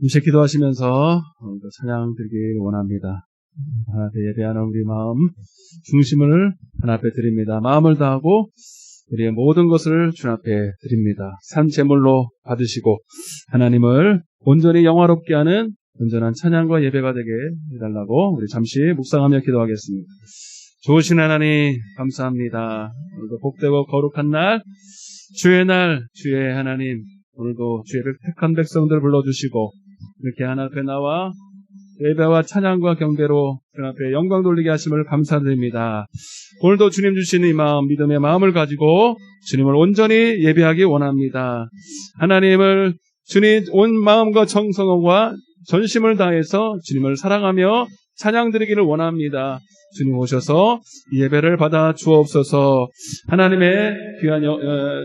음식 기도하시면서 오늘도 찬양 드리길 원합니다. 하나 앞에 예배하는 우리 마음 중심을 하나 앞에 드립니다. 마음을 다하고 우리의 모든 것을 주님 앞에 드립니다. 산 제물로 받으시고 하나님을 온전히 영화롭게 하는 온전한 찬양과 예배가 되게 해달라고 우리 잠시 묵상하며 기도하겠습니다. 좋으신 하나님 감사합니다. 오늘도 복되고 거룩한 날, 주의 하나님, 오늘도 주의를 택한 백성들을 불러주시고 이렇게 하나 앞에 나와 예배와 찬양과 경배로 주님 앞에 영광 돌리게 하심을 감사드립니다. 오늘도 주님 주시는 이 마음, 믿음의 마음을 가지고 주님을 온전히 예배하기 원합니다. 하나님을 주님 온 마음과 정성과 전심을 다해서 주님을 사랑하며 찬양 드리기를 원합니다. 주님 오셔서 이 예배를 받아 주옵소서. 하나님의 귀한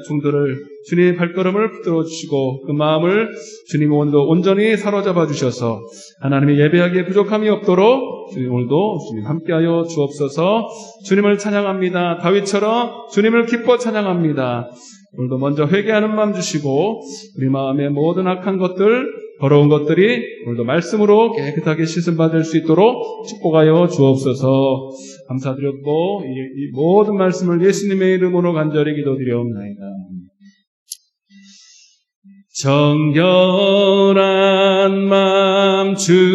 종들을 주님의 발걸음을 붙들어 주시고 그 마음을 주님 오늘도 온전히 사로잡아 주셔서 하나님의 예배하기에 부족함이 없도록 주님 오늘도 주님 함께하여 주옵소서. 주님을 찬양합니다. 다윗처럼 주님을 기뻐 찬양합니다. 오늘도 먼저 회개하는 마음 주시고 우리 마음의 모든 악한 것들, 더러운 것들이 오늘도 말씀으로 깨끗하게 씻음받을 수 있도록 축복하여 주옵소서. 감사드렸고 이 모든 말씀을 예수님의 이름으로 간절히 기도드리옵나이다. 정결한 마음 주시옵소서.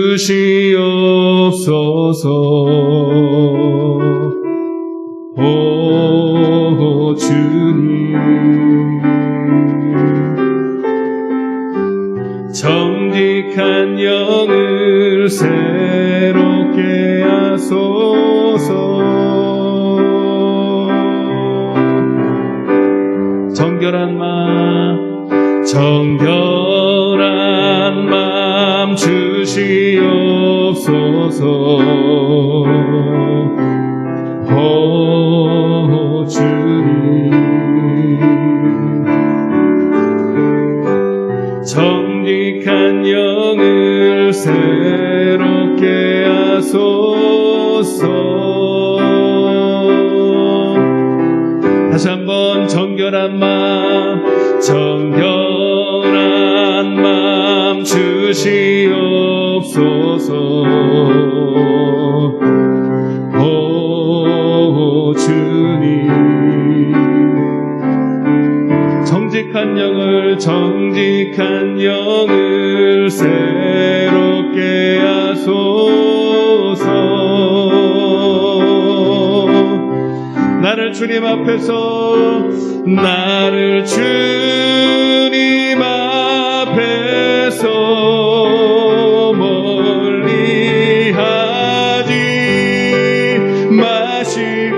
오 주님, 정직한 영을 새롭게 하소서. 정결한 마음 주시옵소서. 오 주님, 정직한 영을 새롭게 하소서. 다시 한번 정결한 마음 주시옵소서. 오 주님, 정직한 영을 새롭게 하소서. 나를 주님 앞에서 멀리 하지 마시고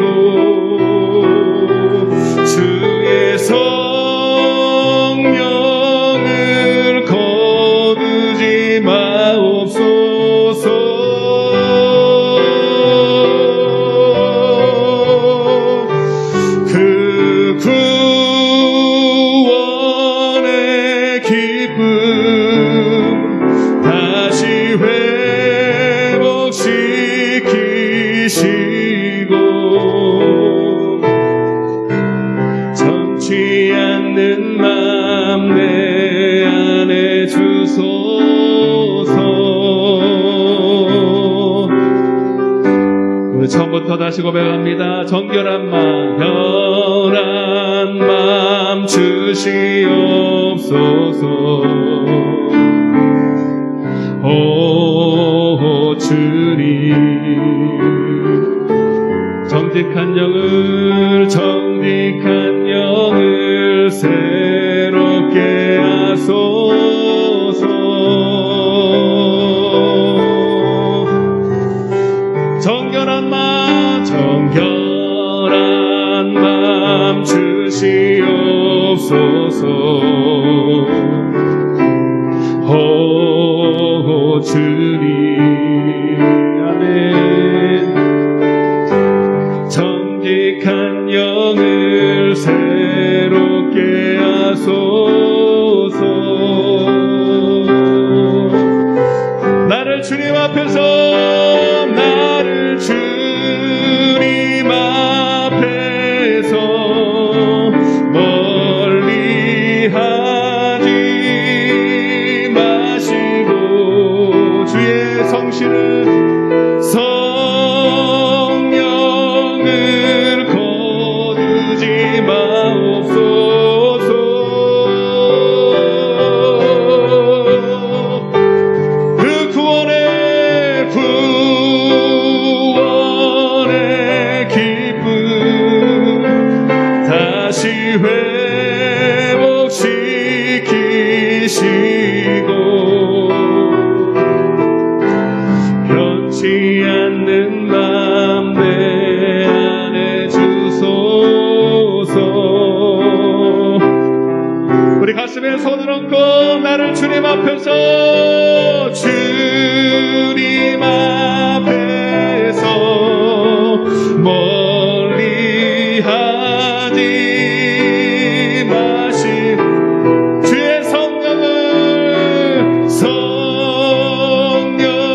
주의 성령을 거두지 마옵소서. 그 구원의 기쁨 다시 회복시키시고 정치 않는 마음 내 안에 주소서. 우리 처음부터 다시 고백합니다. 정결한 마음 주시옵소서. 오 주님, 정직한 영을 새롭게 하소서. 정결한 마음 주시옵소서. 오 주님, 아멘. 정직한 영을 새롭게 하소서. 나를 주님 앞에서 멀리 하지 마시고 주의 성실은 성령을 거두지 마옵소서. 그 구원의 기쁨 다시 회복시키시고 변치 않는 맘 내 안에 주소서. 우리 가슴에 손을 얹고 나를 주님 앞에서 주님 앞에서 멀리 하지 마시 주의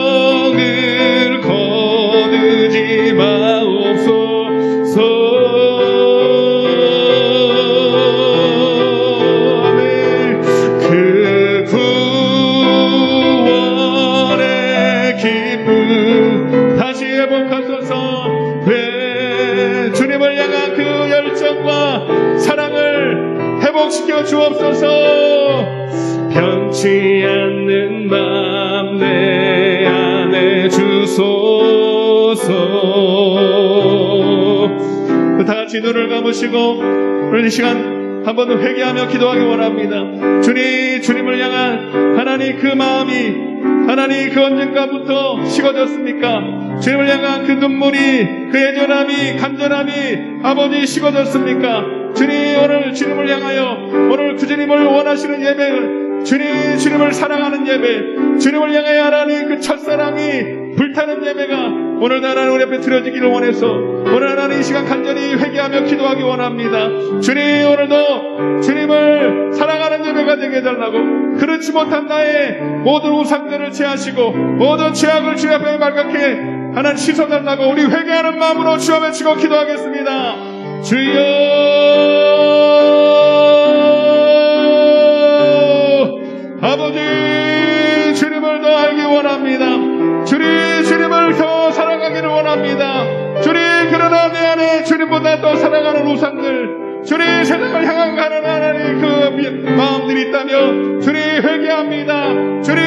성령을 거두지 마옵소서. 아멘. 그 구원의 기쁨 다시 회복하소서. 주님을 향한 그 열정과 사랑을 회복시켜 주옵소서. 변치 않는 맘 내 안에 주소서. 다 같이 눈을 감으시고 오늘 이 시간 한 번 더 회개하며 기도하기 원합니다. 주님을 향한 하나님 그 마음이 하나님 그 언젠가부터 식어졌습니까? 주님을 향한 그 눈물이 그 애절함이 간절함이 아버지 식어졌습니까? 주님 오늘 주님을 향하여 오늘 그 주님을 원하시는 예배를 주님을 사랑하는 예배 주님을 향하여 하나님 그 첫사랑이 불타는 예배가 오늘 하나님 우리 앞에 드려지기를 원해서 오늘 하나님 이 시간 간절히 회개하며 기도하기 원합니다. 주님 오늘도 주님을 사랑하는 예배가 되게 해달라고 그렇지 못한 나의 모든 우상들을 제하시고 모든 죄악을 주 앞에 말갛게 하나님 씻어달라고 우리 회개하는 마음으로 주 앞에 치고 기도하겠습니다. 주여 아버지 주님을 더 알기 원합니다. 주님을 더 사랑하기를 원합니다. 주님 그러나 내 안에 주님보다 더 사랑하는 우상들 주님 세상을 향한 가는 하나님 그 마음들이 있다며 주님 회개합니다. 주님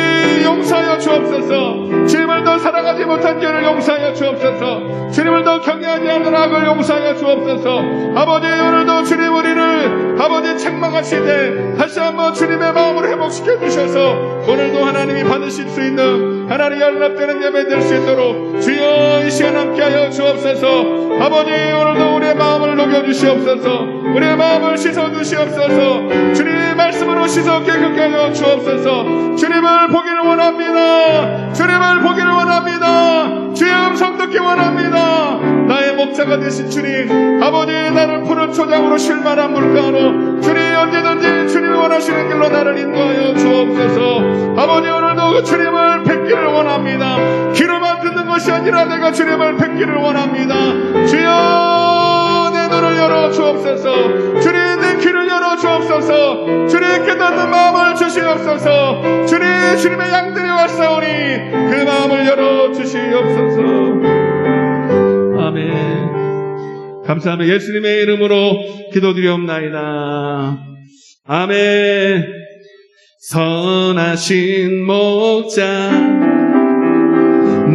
용서하여 주옵소서. 주님을 더 사랑하지 못한 죄를 용서하여 주옵소서. 주님을 더 경외하지 않는 악을 용서하여 주옵소서. 아버지 오늘도 주님 우리를 아버지 책망하시되 다시 한번 주님의 마음을 회복시켜 주셔서 오늘도 하나님이 받으실 수 있는 하나님 연락되는 예배 될 수 있도록 주여 이 시간 함께하여 주옵소서. 아버지 오늘도 우리의 마음을 녹여주시옵소서. 우리의 마음을 씻어주시옵소서. 주님의 말씀으로 씻어 깨끗게 하여 주옵소서. 주님을 보기를 원합니다. 주님을 보기를 원합니다. 주의 음성 듣기 원합니다. 나의 목자가 되신 주님 아버지 나를 푸른 초장으로 쉴만한 물가로 주님 언제든지 주님이 원하시는 길로 나를 인도하여 주옵소서. 아버지 오늘도 그 주님을 뵙기를 원합니다. 귀로만 듣는 것이 아니라 내가 주님을 뵙기를 원합니다. 주여 내 눈을 열어 주옵소서. 주님 내 귀를 열어 주옵소서. 주님 깨닫는 마음을 주시옵소서. 주님의 양들이 왔사오니 그 마음을 열어 주시옵소서. 아멘. 감사하며 예수님의 이름으로 기도드리옵나이다. 아멘. 선하신 목자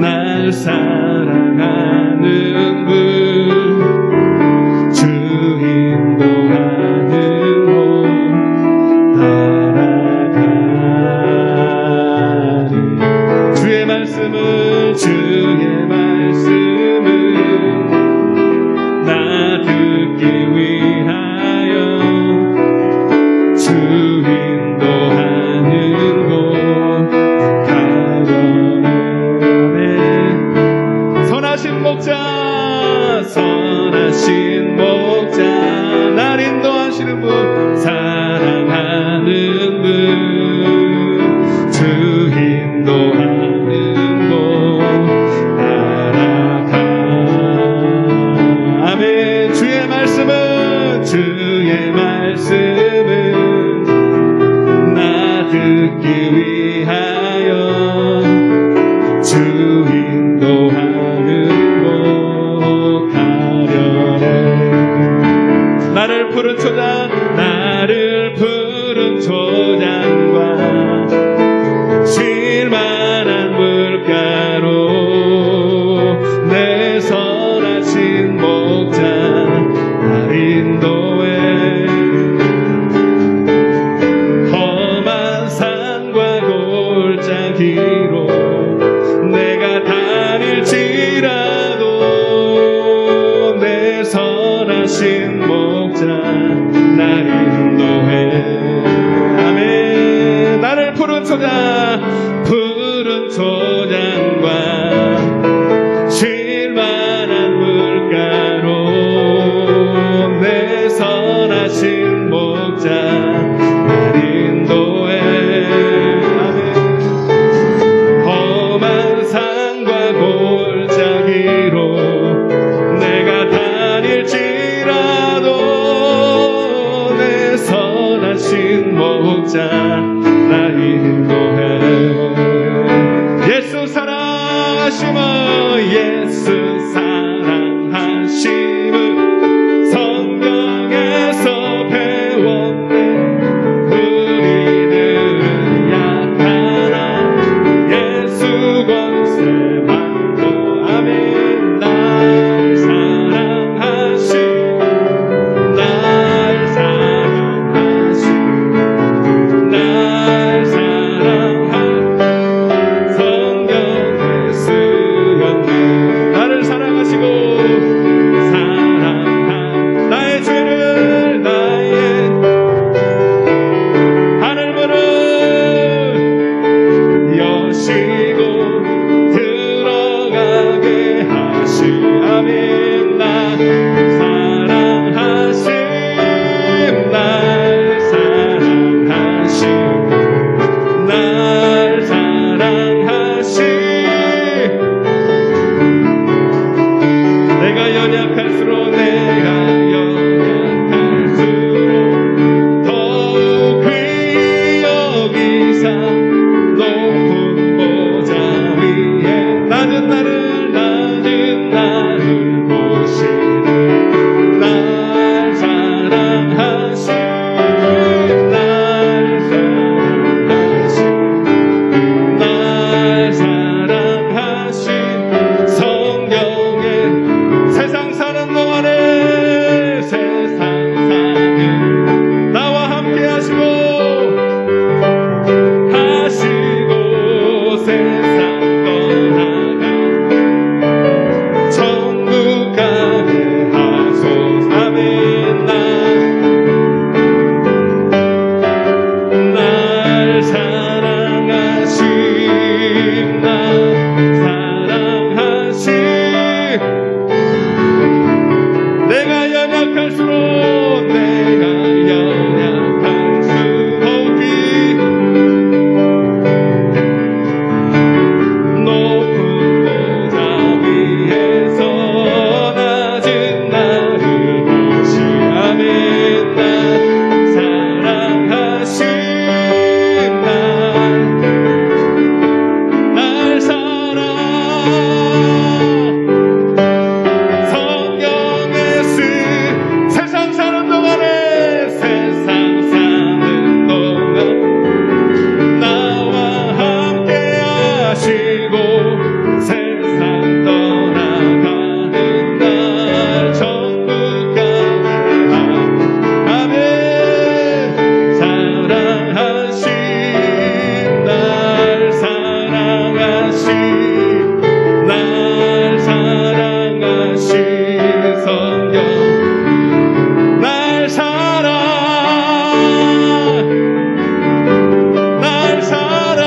날 사랑하는 분 주 인도하는 곳 따라가리. 주의 말씀은 나 듣기 위하여 주 인도하는 곳 가려네. 선하신 목자 날 인도하시는 분 사랑하는 분 주 인도하는 곳 따라가. 아멘. 주의 말씀은 나 듣기 위하여 주 푸른 초장과 쉴만한 물가로 내 선하신 목자 날 인도해. 험한 산과 골짜기로 내가 다닐지라도 내 선하신 목자 날 인도해. 예수 사랑하심은 예수 사랑하심은 성경에서 배웠네. 우리들은 약하나 예수 권세 받고 아멘. 날 사랑하심 날 사랑하심 날 사랑하 성경의 수였네. 나를 사랑하시고 사랑한 나의 죄를 나의 하늘문을 여시고 들어가게 하시 아멘. 나 사랑하심 날 사랑하심 날 사랑하심. 내가 연약할수록 더욱 귀히 여기사 높은 보좌 위에 낮은 나를 보시네. 날 사랑하심 날 사랑하심 날 사랑하심 성경에 세상 사는 동안에 세상 사는 나와 함께 하시고 세상 떠나가 천국 가게 하소서 아멘. 날 사랑하심 날 사랑하심. 내가 연약할수록 더욱이 높은 보좌 위에서 낮은 나를 보시 아멘. 날 사랑하심 날 사랑 성경에 세상 사는 동안에 세상 사는 동안 나와 함께 하시고 세상 떠나가는 날 천국 가게 아멘. 사랑하심 날 사랑하심 날 사랑하심 성경 날 사랑 날 사랑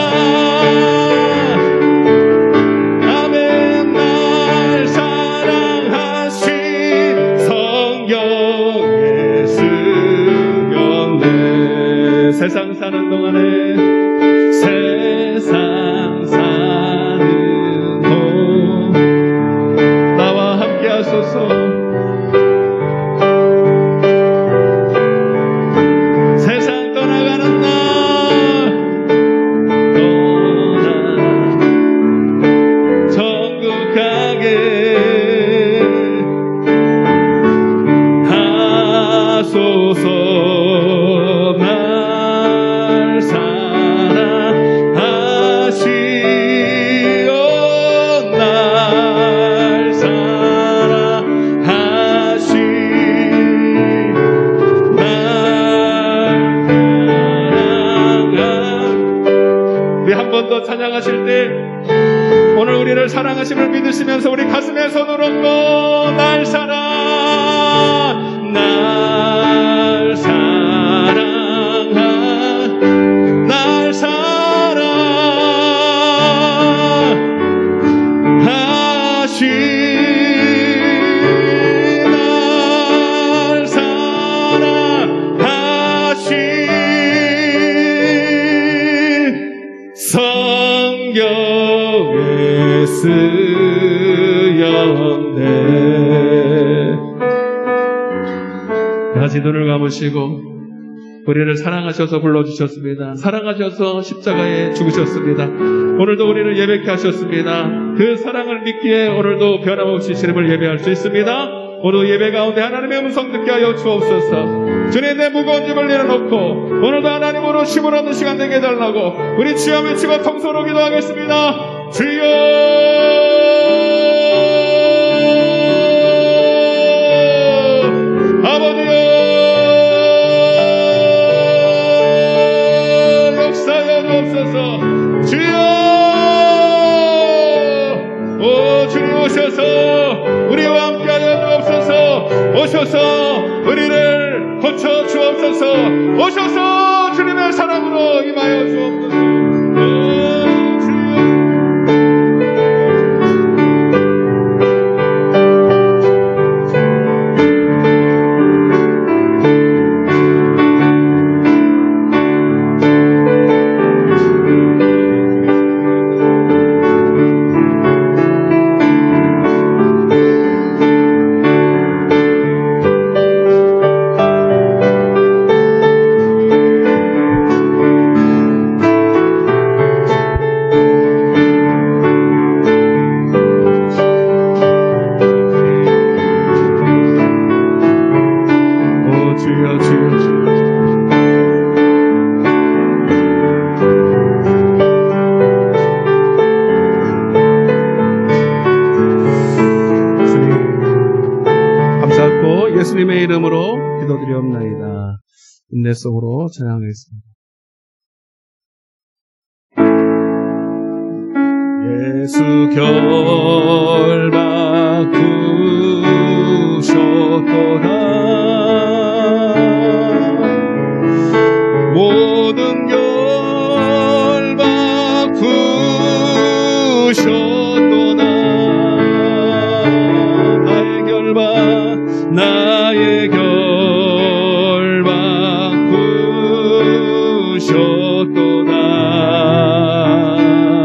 아멘. 날 사랑하신 성경의 수였네. 세상 사는 동안에 세상 사는 동 나와 함께 하소서. 세상 떠나가는 날 천국 가게 하소서. 날 사랑하시오 날 사랑하시 날 사랑하. 우리 한 번 더 찬양하실 때 오늘 우리를 사랑하심을 믿으시면서 우리 가슴에 손을 얹고 날 사랑 날 사랑하 날 사랑 성경에 쓰였네. 다시 눈을 감으시고 우리를 사랑하셔서 불러주셨습니다. 사랑하셔서 십자가에 죽으셨습니다. 오늘도 우리를 예배케 하셨습니다. 그 사랑을 믿기에 오늘도 변함없이 주님을 예배할 수 있습니다. 오늘 예배 가운데 하나님의 음성 듣게 하여 주옵소서. 주님, 내 무거운 짐을 내려놓고 오늘도 하나님으로 쉼을 얻는 시간 되게 해달라고 우리 주여 외치고 통성으로 기도하겠습니다. 주여 아버지여 역사여 주옵소서. 주여 오 주님 오셔서 우리와 함께하여 주옵소서. 오셔서 우리를 고쳐 주옵소서. 오셔서 주님의 사랑으로 임하여 주옵소서. 예수님의 이름으로 기도드리옵나이다. 인내 속으로 찬양하겠습니다. 예수 결박 구셨도다. 모든 결박 구셨도다. 나의 결박 구셨도다.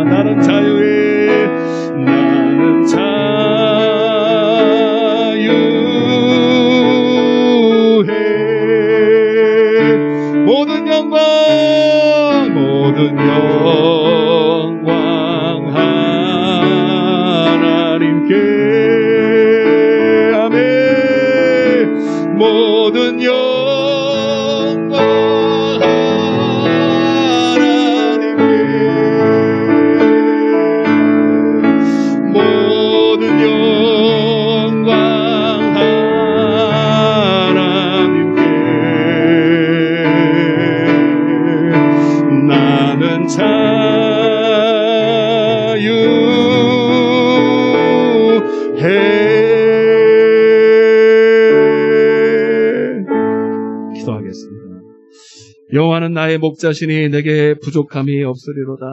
나는 자유해. 나는 자유해. 모든 영광 하나님께. 모든 영광 하나님께. 모든 영광 하나님께. 나는 자유해. 여호와는 나의 목자시니 내게 부족함이 없으리로다.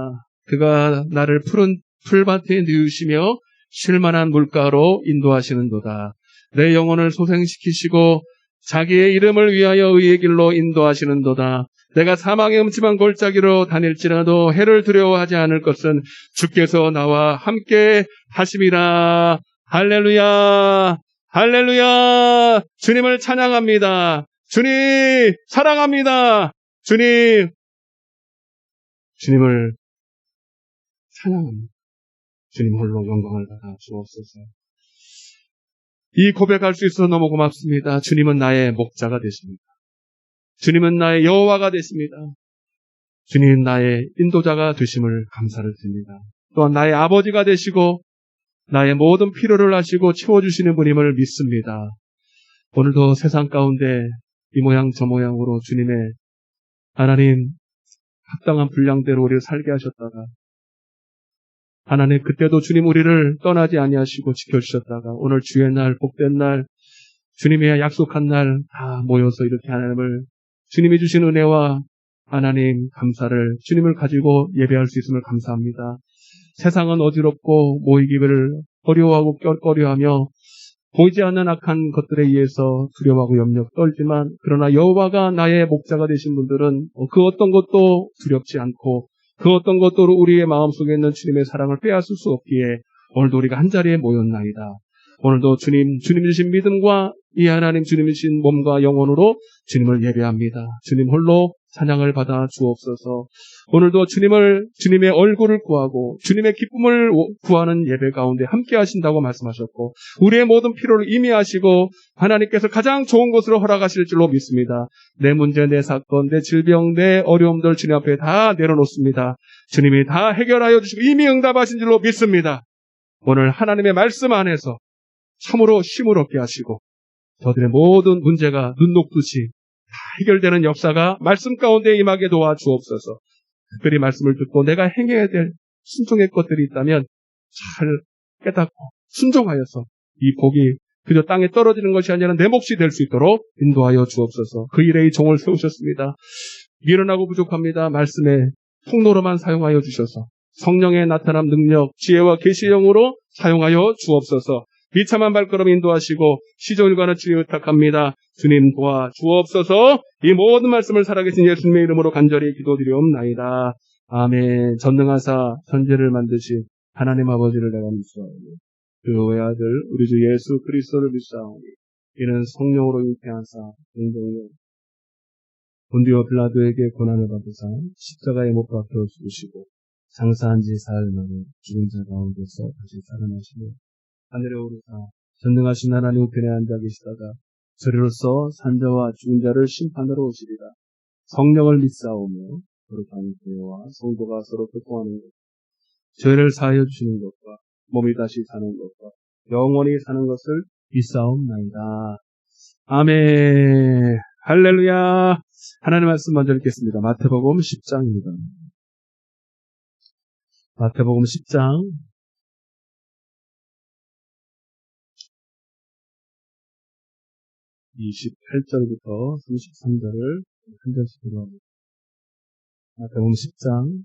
그가 나를 푸른 풀밭에 누우시며 쉴만한 물가로 인도하시는도다. 내 영혼을 소생시키시고 자기의 이름을 위하여 의의 길로 인도하시는도다. 내가 사망의 음침한 골짜기로 다닐지라도 해를 두려워하지 않을 것은 주께서 나와 함께 하심이라. 할렐루야, 할렐루야. 주님을 찬양합니다. 주님 사랑합니다. 주님을 찬양합니다. 주님 홀로 영광을 받아 주옵소서. 이 고백할 수 있어서 너무 고맙습니다. 주님은 나의 목자가 되십니다. 주님은 나의 여호와가 되십니다. 주님 나의 인도자가 되심을 감사를 드립니다. 또한 나의 아버지가 되시고 나의 모든 필요를 하시고 채워주시는 분임을 믿습니다. 오늘도 세상 가운데 이 모양 저 모양으로 주님의 하나님 합당한 분량대로 우리를 살게 하셨다가 하나님 그때도 주님 우리를 떠나지 아니하시고 지켜주셨다가 오늘 주의 날 복된 날 주님이 약속한 날 다 모여서 이렇게 하나님을 주님이 주신 은혜와 하나님 감사를 주님을 가지고 예배할 수 있음을 감사합니다. 세상은 어지럽고 모이기를 어려워하고 껄껄이하며 보이지 않는 악한 것들에 의해서 두려워하고 염려 떨지만 그러나 여호와가 나의 목자가 되신 분들은 그 어떤 것도 두렵지 않고 그 어떤 것도 우리의 마음속에 있는 주님의 사랑을 빼앗을 수 없기에 오늘도 우리가 한자리에 모였나이다. 오늘도 주님 주신 믿음과 이 하나님 주님 주신 몸과 영혼으로 주님을 예배합니다. 주님 홀로 찬양을 받아 주옵소서. 오늘도 주님의 얼굴을 구하고 주님의 기쁨을 구하는 예배 가운데 함께 하신다고 말씀하셨고 우리의 모든 필요를 이미 하시고 하나님께서 가장 좋은 것으로 허락하실 줄로 믿습니다. 내 문제, 내 사건, 내 질병, 내 어려움들 주님 앞에 다 내려놓습니다. 주님이 다 해결하여 주시고 이미 응답하신 줄로 믿습니다. 오늘 하나님의 말씀 안에서 참으로 쉼을 얻게 하시고 저들의 모든 문제가 눈 녹듯이 다 해결되는 역사가 말씀 가운데 임하게 도와주옵소서. 특별히 말씀을 듣고 내가 행해야 될 순종의 것들이 있다면 잘 깨닫고 순종하여서 이 복이 그저 땅에 떨어지는 것이 아니라 내 몫이 될 수 있도록 인도하여 주옵소서. 그 일에 이 종을 세우셨습니다. 미련하고 부족합니다. 말씀의 통로로만 사용하여 주셔서 성령의 나타남 능력, 지혜와 계시의 영으로 사용하여 주옵소서. 비참한 발걸음 인도하시고 시종일관을 주의 의탁합니다. 주님 도와 주옵소서. 이 모든 말씀을 살아계신 예수님의 이름으로 간절히 기도드리옵나이다. 아멘. 전능하사 천지를 만드신 하나님 아버지를 내가 믿사오니 그 외아들 우리 주 예수 그리스도를 믿사오니 이는 성령으로 잉태하사 공동의 본디오 빌라도에게 고난을 받으사 십자가에 못 박혀 죽으시고 장사한 지 사흘 만에 죽은 자 가운데서 다시 살아나시며 하늘에 오르사 전능하신 하나님 우편에 앉아 계시다가 저리로서 산자와 죽은 자를 심판하러 오시리라. 성령을 믿사오며 거룩한 교회와 성도가 서로 교통하는 것, 죄를 사하여 주시는 것과 몸이 다시 사는 것과 영원히 사는 것을 믿사옵나이다. 아멘. 할렐루야. 하나님 말씀 먼저 읽겠습니다. 마태복음 10장입니다. 마태복음 10장 28절부터 33절을 한 절씩 읽어봅니다. 마태복음 10장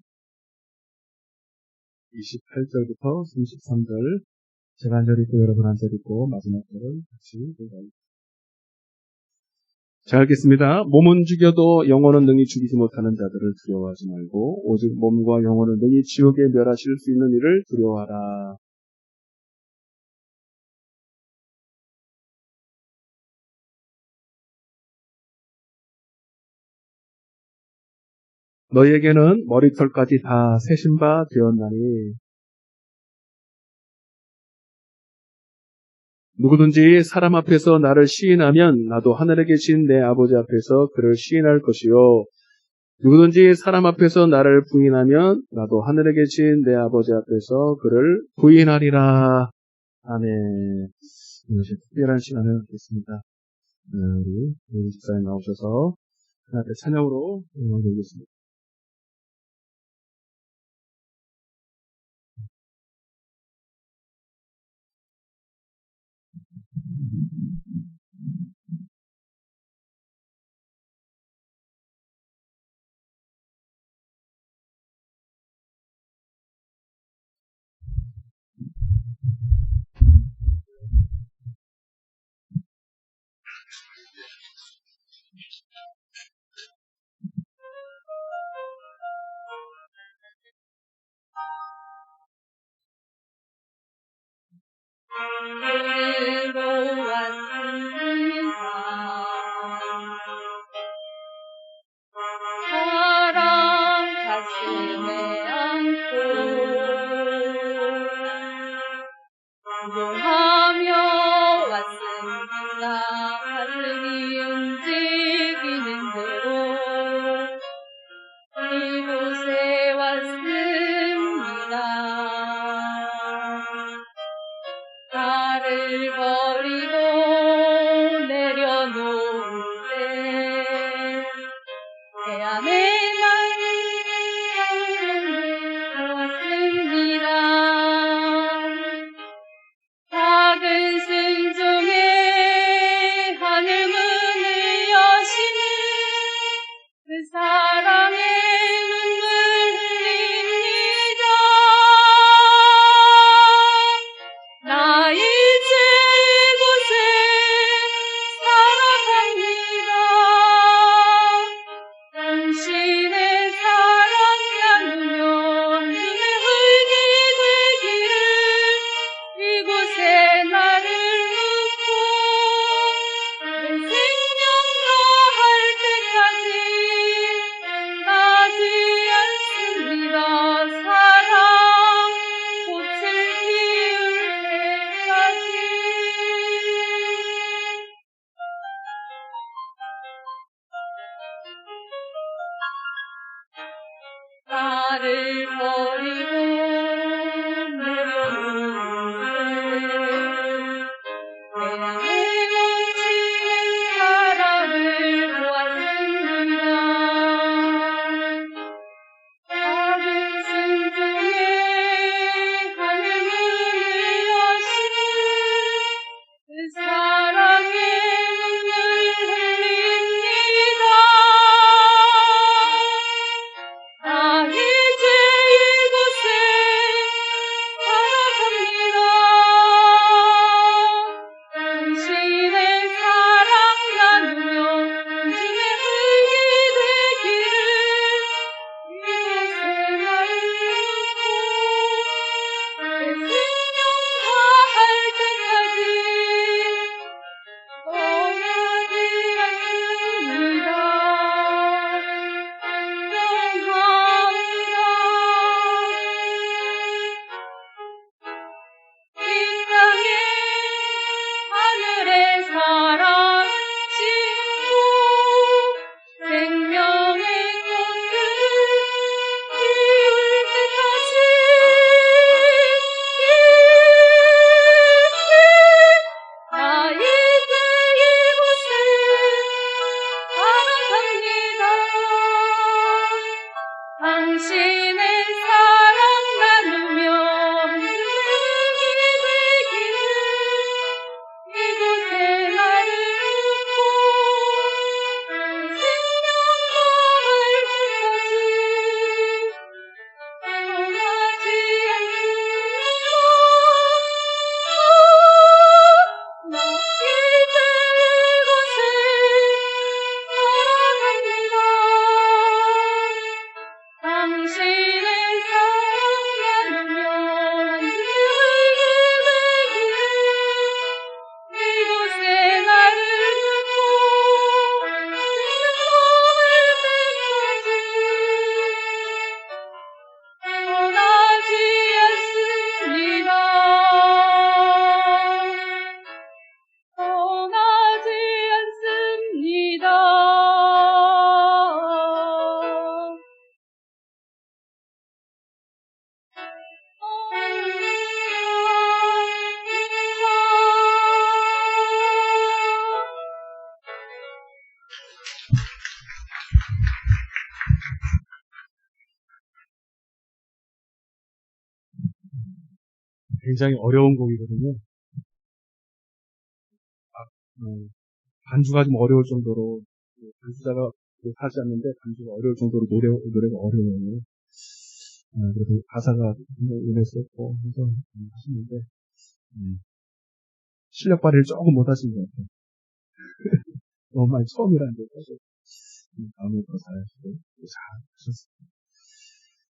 28절부터 33절 제가 한 절 읽고 여러분 한 절 읽고 마지막 절을 같이 읽어봅니다. 잘 읽겠습니다. 몸은 죽여도 영혼은 능히 죽이지 못하는 자들을 두려워하지 말고 오직 몸과 영혼을 능히 지옥에 멸하실 수 있는 이를 두려워하라. 너희에게는 머리털까지 다 세신 바 되었나니 누구든지 사람 앞에서 나를 시인하면 나도 하늘에 계신 내 아버지 앞에서 그를 시인할 것이요 누구든지 사람 앞에서 나를 부인하면 나도 하늘에 계신 내 아버지 앞에서 그를 부인하리라. 아멘. 이것이 특별한 시간을 갖겠습니다. 우리 집사님 나오셔서 하나님의 찬양으로 드리겠습니다. 사랑 가슴에 안고 구경하며 왔습니다. 가슴이 움직이는 대로 이곳에 왔습니다. 나를 버리고 내려놓을 때 태양의 날이 왔습니다. 버리고 내려오는데 태양의 멈추는 사랑을 보았습니다. 작은 순종에 하늘을 여신 그 사랑의 눈을 흘립니다. 나 이제 이곳에 살아갑니다. 당신의 사랑 나누며 당신의 흙이 되기를 이곳에 나를 놓고 내 생명 다할 때까지 떠나지 않습니다. 영원합니다. 이 땅에 하늘의 사랑 심고 생명의 꽃을 피울 때까지 나 이제 이곳에 살아갑니다. 당신의 사랑 나누며 흔들리게 되기를 이곳에 나를 놓고 생명 다할 때까지 떠나지 않습니다. 나 이제 이곳에 살아갑니다. 당신의 사랑 나누며 흔들리게 되기를 이곳에 나를 놓고 생명할 때까지 떠나지 않습니다. 떠나지 않습니다. 굉장히 어려운 곡이거든요. 반주가 좀 어려울 정도로, 반주자가 하지 않는데 반주가 어려울 정도로 노래가 어려워요. 그래서 가사가 은혜스럽고 해서 하시는데, 실력 발휘를 조금 못 하신 것 같아요. 너무 많이 처음이라는 데 사실 다음에 더 잘하시고 잘하셨습니다.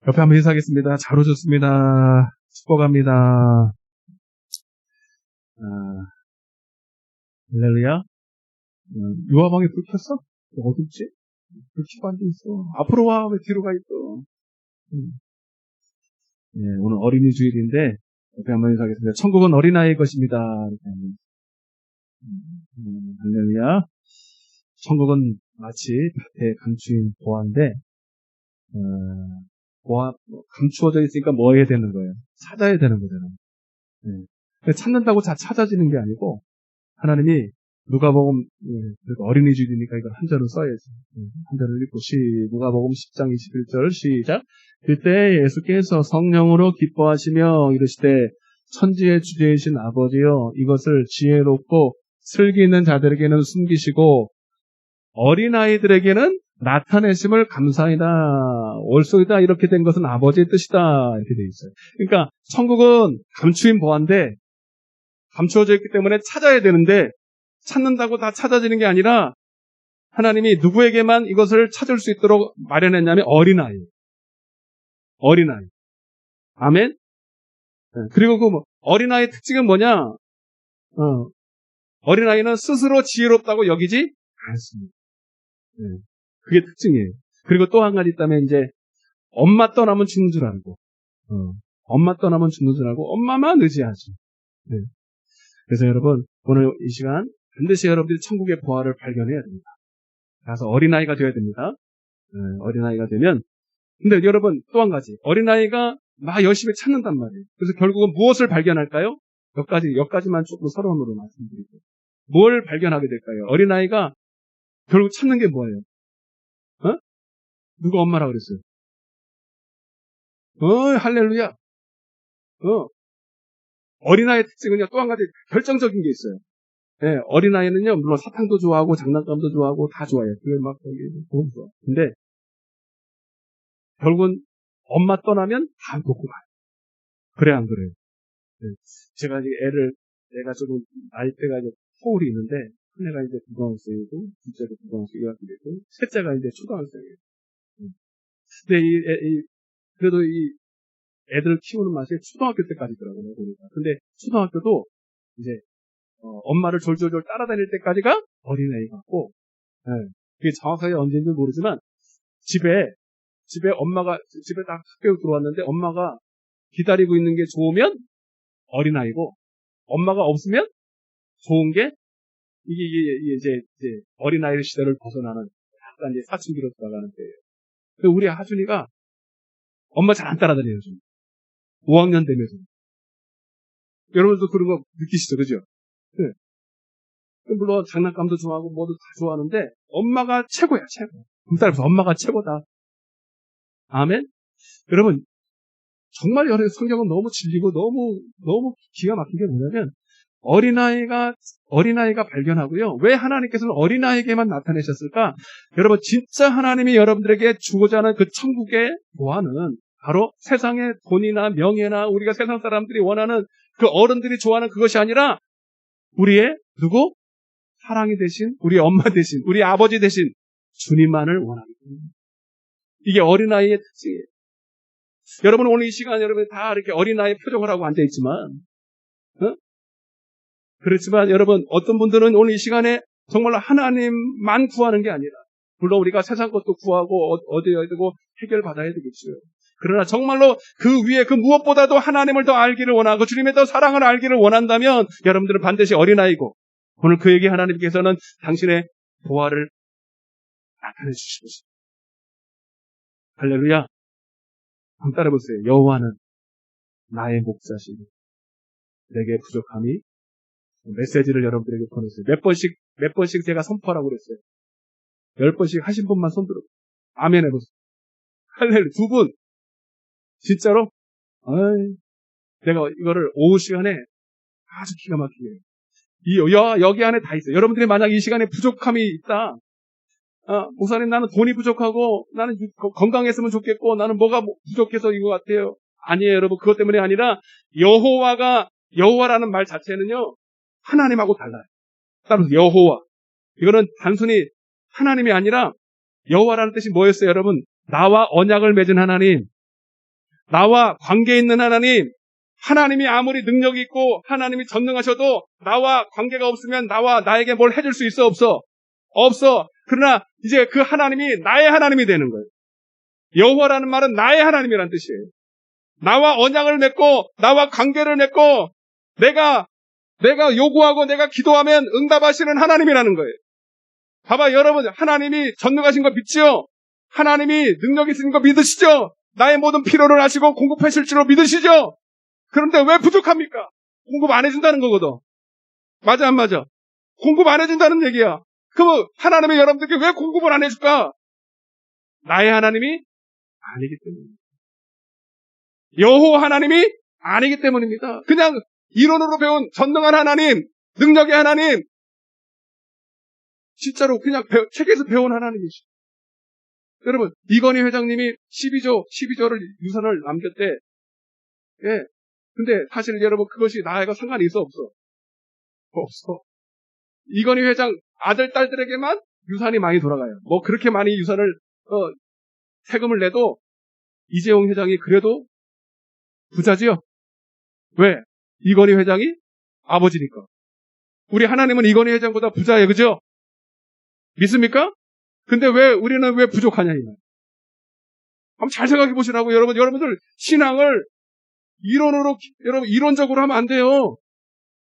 옆에 한번 인사하겠습니다. 잘 오셨습니다. 축복합니다. 할렐루야. 요하방에 불 켰어? 어디 있지? 불 켜고 앉아있어. 앞으로 와. 왜 뒤로 가 있어? 예, 오늘 어린이 주일인데 옆에 한번 인사하겠습니다. 천국은 어린아이의 것입니다. 할렐루야. 천국은 마치 밭에 감추인 보화인데, 보화, 감추어져 있으니까 뭐 해야 되는 거예요? 찾아야 되는 거잖아요. 예. 찾는다고 다 찾아지는 게 아니고, 하나님이 누가복음, 어린이 주일이니까 이걸 한자로 써야지. 한자를 읽고, 누가복음 10장 21절 시작. 그때 예수께서 성령으로 기뻐하시며 이르시되 천지의 주제이신 아버지여 이것을 지혜롭고 슬기 있는 자들에게는 숨기시고 어린아이들에게는 나타내심을 감사이다. 옳소이다. 이렇게 된 것은 아버지의 뜻이다. 이렇게 돼 있어요. 그러니까 천국은 감추인 보화인데 감추어져 있기 때문에 찾아야 되는데 찾는다고 다 찾아지는 게 아니라 하나님이 누구에게만 이것을 찾을 수 있도록 마련했냐면 어린아이. 아멘? 그리고 그 어린아이의 특징은 뭐냐? 어린아이는 스스로 지혜롭다고 여기지 않습니다. 그게 특징이에요. 그리고 또 한 가지 있다면 이제 엄마 떠나면 죽는 줄 알고 엄마 떠나면 죽는 줄 알고 엄마만 의지하지. 그래서 여러분 오늘 이 시간 반드시 여러분들이 천국의 보화를 발견해야 됩니다. 가서 어린아이가 되어야 됩니다. 어린아이가 되면 근데 여러분 또 한 가지. 어린아이가 막 열심히 찾는단 말이에요. 그래서 결국은 무엇을 발견할까요? 여기까지만 조금 서론으로 말씀드릴게요. 뭘 발견하게 될까요? 어린아이가 결국 찾는 게 뭐예요? 누가 엄마라 그랬어요? 할렐루야. 어린아이의 특징은요, 또 한 가지 결정적인 게 있어요. 예, 어린아이는요, 물론 사탕도 좋아하고, 장난감도 좋아하고, 다 좋아해요. 그걸 막, 너무 좋아. 근데, 결국은, 엄마 떠나면 다 놓고 가요. 그래, 안 그래요? 예, 제가 이제 애가 조금, 나이대가 이제 서울이 있는데, 큰 애가 이제 고등학생이고, 둘째가 고등학생 2학년이고, 셋째가 이제 초등학생이에요. 근데 그래도 이 애들을 키우는 맛이 초등학교 때까지 있더라고요, 보니까. 근데 초등학교도 이제, 엄마를 졸졸졸 따라다닐 때까지가 어린아이 같고, 예, 그게 정확하게 언제인지 모르지만, 집에 딱 학교에 들어왔는데, 엄마가 기다리고 있는 게 좋으면 어린아이고, 엄마가 없으면 좋은 게, 이게 이제 어린아이 시대를 벗어나는, 약간 이제 사춘기로 들어가는 때예요. 근데 우리 하준이가 엄마 잘 안 따라다녀요, 좀. 5학년 되면서. 여러분도 그런 거 느끼시죠, 그죠? 네. 물론 장난감도 좋아하고 뭐도 다 좋아하는데 엄마가 최고야, 최고. 따라서 엄마가 최고다. 아멘? 여러분, 정말 여러분 성경은 너무 진리고 너무 기가 막힌 게 뭐냐면 어린아이가 발견하고요. 왜 하나님께서는 어린아이에게만 나타내셨을까? 여러분, 진짜 하나님이 여러분들에게 주고자 하는 그 천국의 보안은 바로 세상의 돈이나 명예나 우리가 세상 사람들이 원하는 그 어른들이 좋아하는 그것이 아니라 우리의 누구? 사랑이 되신, 우리 엄마 되신, 우리 아버지 되신 주님만을 원합니다. 이게 어린아이의 특징이에요. 여러분 오늘 이 시간 여러분 다 이렇게 어린아이 표정을 하고 앉아있지만 그렇지만 여러분 어떤 분들은 오늘 이 시간에 정말로 하나님만 구하는 게 아니라 물론 우리가 세상 것도 구하고 얻어야 되고 해결받아야 되겠죠. 그러나 정말로 그 위에 그 무엇보다도 하나님을 더 알기를 원하고 주님의 더 사랑을 알기를 원한다면 여러분들은 반드시 어린아이고 오늘 그에게 하나님께서는 당신의 보화를 나타내 주시고 싶습니다. 할렐루야. 한번 따라해보세요. 여호와는 나의 목자시니 내게 부족함이 메시지를 여러분들에게 보냈어요. 몇 번씩 제가 선포하라고 그랬어요. 10번씩 하신 분만 손 들어. 아멘 해보세요. 할렐루야. 2분. 진짜로? 내가 이거를 오후 시간에 아주 기가 막히게 여기 안에 다 있어요. 여러분들이 만약 이 시간에 부족함이 있다. 목사님 나는 돈이 부족하고 나는 건강했으면 좋겠고 나는 뭐가 부족해서 이거 같아요. 아니에요 여러분. 그것 때문에 아니라 여호와라는 말 자체는요. 하나님하고 달라요. 따라서 여호와. 이거는 단순히 하나님이 아니라 여호와라는 뜻이 뭐였어요 여러분? 나와 언약을 맺은 하나님. 나와 관계 있는 하나님. 하나님이 아무리 능력이 있고 하나님이 전능하셔도 나와 관계가 없으면 나에게 뭘 해줄 수 있어 없어? 없어. 그러나 이제 그 하나님이 나의 하나님이 되는 거예요. 여호와라는 말은 나의 하나님이라는 뜻이에요. 나와 언약을 맺고 나와 관계를 맺고 내가 요구하고 내가 기도하면 응답하시는 하나님이라는 거예요. 봐봐 여러분 하나님이 전능하신 거 믿지요? 하나님이 능력 있으신 거 믿으시죠? 나의 모든 필요를 아시고 공급하실 줄로 믿으시죠? 그런데 왜 부족합니까? 공급 안 해준다는 거거든. 맞아 안 맞아? 공급 안 해준다는 얘기야. 그럼 하나님이 여러분들께 왜 공급을 안 해줄까? 나의 하나님이 아니기 때문입니다. 여호와 하나님이 아니기 때문입니다. 그냥 이론으로 배운 전능한 하나님, 능력의 하나님, 진짜로 그냥 책에서 배운 하나님이시죠. 여러분, 이건희 회장님이 12조를 유산을 남겼대. 예. 근데 사실 여러분 그것이 나에게 상관이 있어 없어? 없어. 이건희 회장 아들, 딸들에게만 유산이 많이 돌아가요. 뭐 그렇게 많이 유산을 세금을 내도 이재용 회장이 그래도 부자지요? 왜? 이건희 회장이 아버지니까. 우리 하나님은 이건희 회장보다 부자예요. 그죠? 믿습니까? 근데 우리는 왜 부족하냐, 이 말. 한번 잘 생각해 보시라고, 여러분들 신앙을 이론적으로 하면 안 돼요.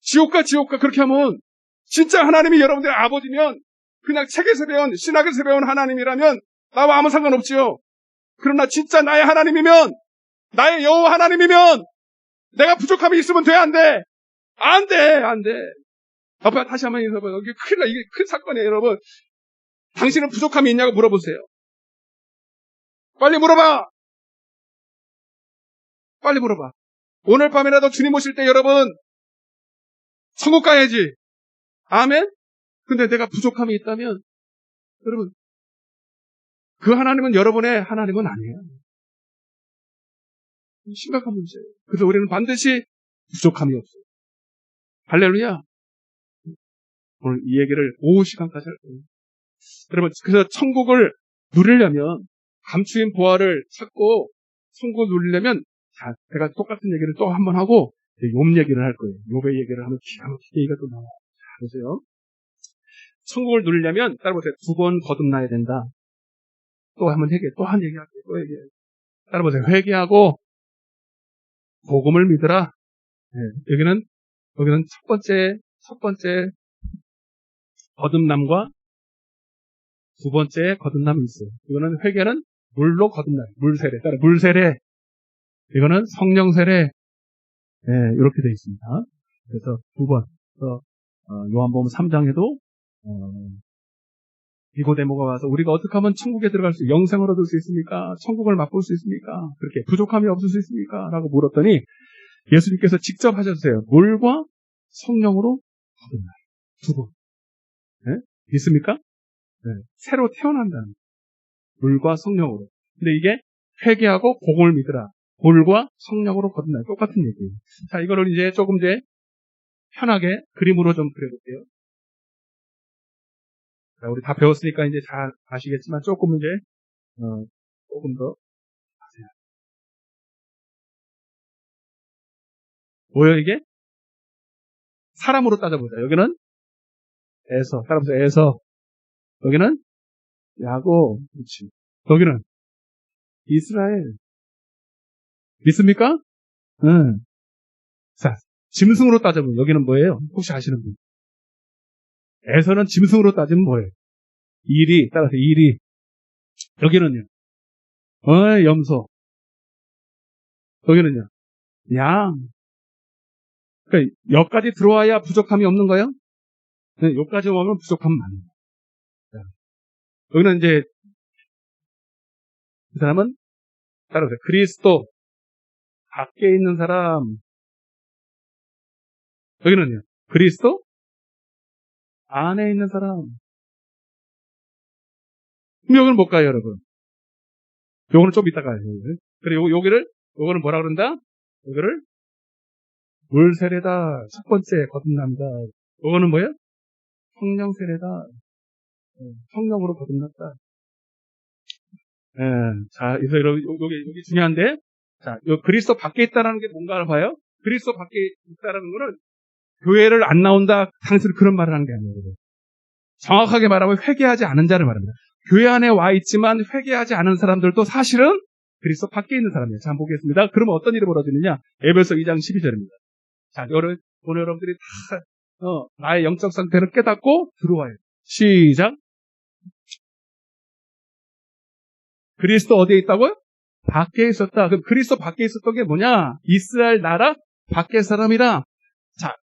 지옥가 그렇게 하면 진짜 하나님이 여러분들의 아버지면 그냥 책에서 배운 신학에서 배운 하나님이라면 나와 아무 상관없지요. 그러나 진짜 나의 하나님이면, 나의 여호와 하나님이면 내가 부족함이 있으면 돼, 안 돼? 안 돼, 안 돼. 아빠 다시 한번 인사해봐요. 이게 큰일 나, 이게 큰 사건이에요, 여러분. 당신은 부족함이 있냐고 물어보세요. 빨리 물어봐. 빨리 물어봐. 오늘 밤이라도 주님 오실 때 여러분 천국 가야지. 아멘? 근데 내가 부족함이 있다면 여러분 그 하나님은 여러분의 하나님은 아니에요. 심각한 문제예요. 그래서 우리는 반드시 부족함이 없어요. 할렐루야. 오늘 이 얘기를 오후 시간까지 할 거예요. 여러분 그래서 천국을 누리려면 감추인 보화를 찾고 천국을 누리려면 자, 제가 똑같은 얘기를 또 한 번 하고 욥 얘기를 할 거예요. 욥의 얘기를 하면 기가 막히게 얘기가 또 나와요. 자, 보세요. 천국을 누리려면 따라보세요. 2번 거듭나야 된다. 또 한 번 또 한 얘기할게요. 또 얘기해요. 따라보세요. 회개하고 복음을 믿으라. 네, 여기는 첫 번째 거듭남과 두 번째 거듭남이 있어요. 이거는 회개는 물로 거듭나요. 물세례. 따라 물세례. 이거는 성령 세례. 네, 이렇게 되어 있습니다. 그래서 두 번. 요한복음 3장에도 니고데모가 와서 우리가 어떻게 하면 천국에 들어갈 수, 영생을 얻을 수 있습니까? 천국을 맛볼 수 있습니까? 그렇게 부족함이 없을 수 있습니까? 라고 물었더니 예수님께서 직접 하셨어요. 물과 성령으로 거듭나요. 두 번. 네? 믿습니까? 네. 새로 태어난다는 물과 성령으로. 근데 이게 회개하고 복음을 믿으라. 물과 성령으로 거듭나요. 똑같은 얘기예요. 자, 이거를 이제 조금 편하게 그림으로 좀 그려볼게요. 자, 우리 다 배웠으니까 이제 잘 아시겠지만 조금 조금 더 하세요. 뭐예요, 이게? 사람으로 따져보자. 여기는 에서, 따라보세요. 에서. 여기는 야곱. 그렇지. 여기는 이스라엘. 믿습니까? 응. 자, 짐승으로 따져보면 여기는 뭐예요? 혹시 아시는 분? 에서는 짐승으로 따지면 뭐예요? 따라서 일이. 여기는요? 염소. 여기는요? 양. 그러니까 여기까지 들어와야 부족함이 없는 거예요? 네, 여기까지 오면 부족함은 많아요. 여기는 이제 그 사람은 따라서 그리스도 밖에 있는 사람. 여기는요? 그리스도 안에 있는 사람. 그럼 여기는 못 가요, 여러분. 요거는 좀 이따 가요. 그리고 요거는 뭐라 그런다? 여기를 물세례다. 첫 번째 거듭납니다. 요거는 뭐예요? 성령 세례다. 성령으로 거듭났다. 예, 자, 그래서 여기 중요한데, 자, 요 그리스도 밖에 있다라는 게 뭔가를 봐요? 그리스도 밖에 있다라는 거는 교회를 안 나온다, 당신은 그런 말을 하는 게 아니에요. 정확하게 말하면 회개하지 않은 자를 말합니다. 교회 안에 와 있지만 회개하지 않은 사람들도 사실은 그리스도 밖에 있는 사람이에요. 자, 한번 보겠습니다. 그러면 어떤 일이 벌어지느냐? 에베소 2장 12절입니다. 자, 오늘 여러분들이 다 나의 영적 상태를 깨닫고 들어와요. 시작. 그리스도 어디에 있다고요? 밖에 있었다. 그럼 그리스도 밖에 있었던 게 뭐냐? 이스라엘 나라 밖에 사람이라. 자,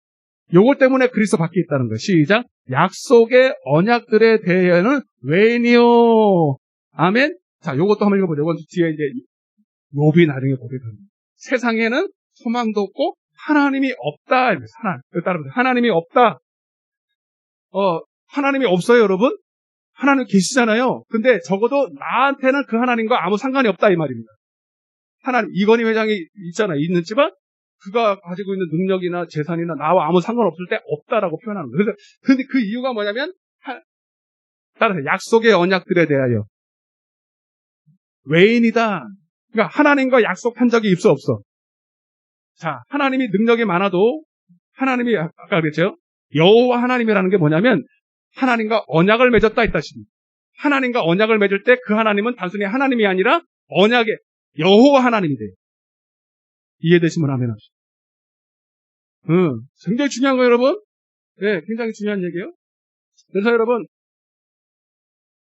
요것 때문에 그리스도 밖에 있다는 거예요. 시작. 약속의 언약들에 대해는 외인이요. 아멘. 자, 요것도 한번 읽어보죠. 이건 뒤에 이제 욥이 나중에 보게 됩니다. 세상에는 소망도 없고 하나님이 없다. 따라보세요. 하나님이 없다. 하나님이 없어요, 여러분? 하나님 계시잖아요. 근데 적어도 나한테는 그 하나님과 아무 상관이 없다 이 말입니다. 하나님, 이건희 회장이 있지만 그가 가지고 있는 능력이나 재산이나 나와 아무 상관없을 때 없다라고 표현하는 거예요. 근데 그 이유가 뭐냐면 따라서 약속의 언약들에 대하여 외인이다. 그러니까 하나님과 약속한 적이 있어 없어. 자, 하나님이 능력이 많아도 하나님이 아까 그랬죠. 여호와 하나님이라는 게 뭐냐면 하나님과 언약을 맺었다 이 뜻입니다. 하나님과 언약을 맺을 때 그 하나님은 단순히 하나님이 아니라 언약의 여호와 하나님이 돼요. 이해되시면 아멘 합시다. 굉장히 중요한 거예요, 여러분. 네, 굉장히 중요한 얘기예요. 그래서 여러분,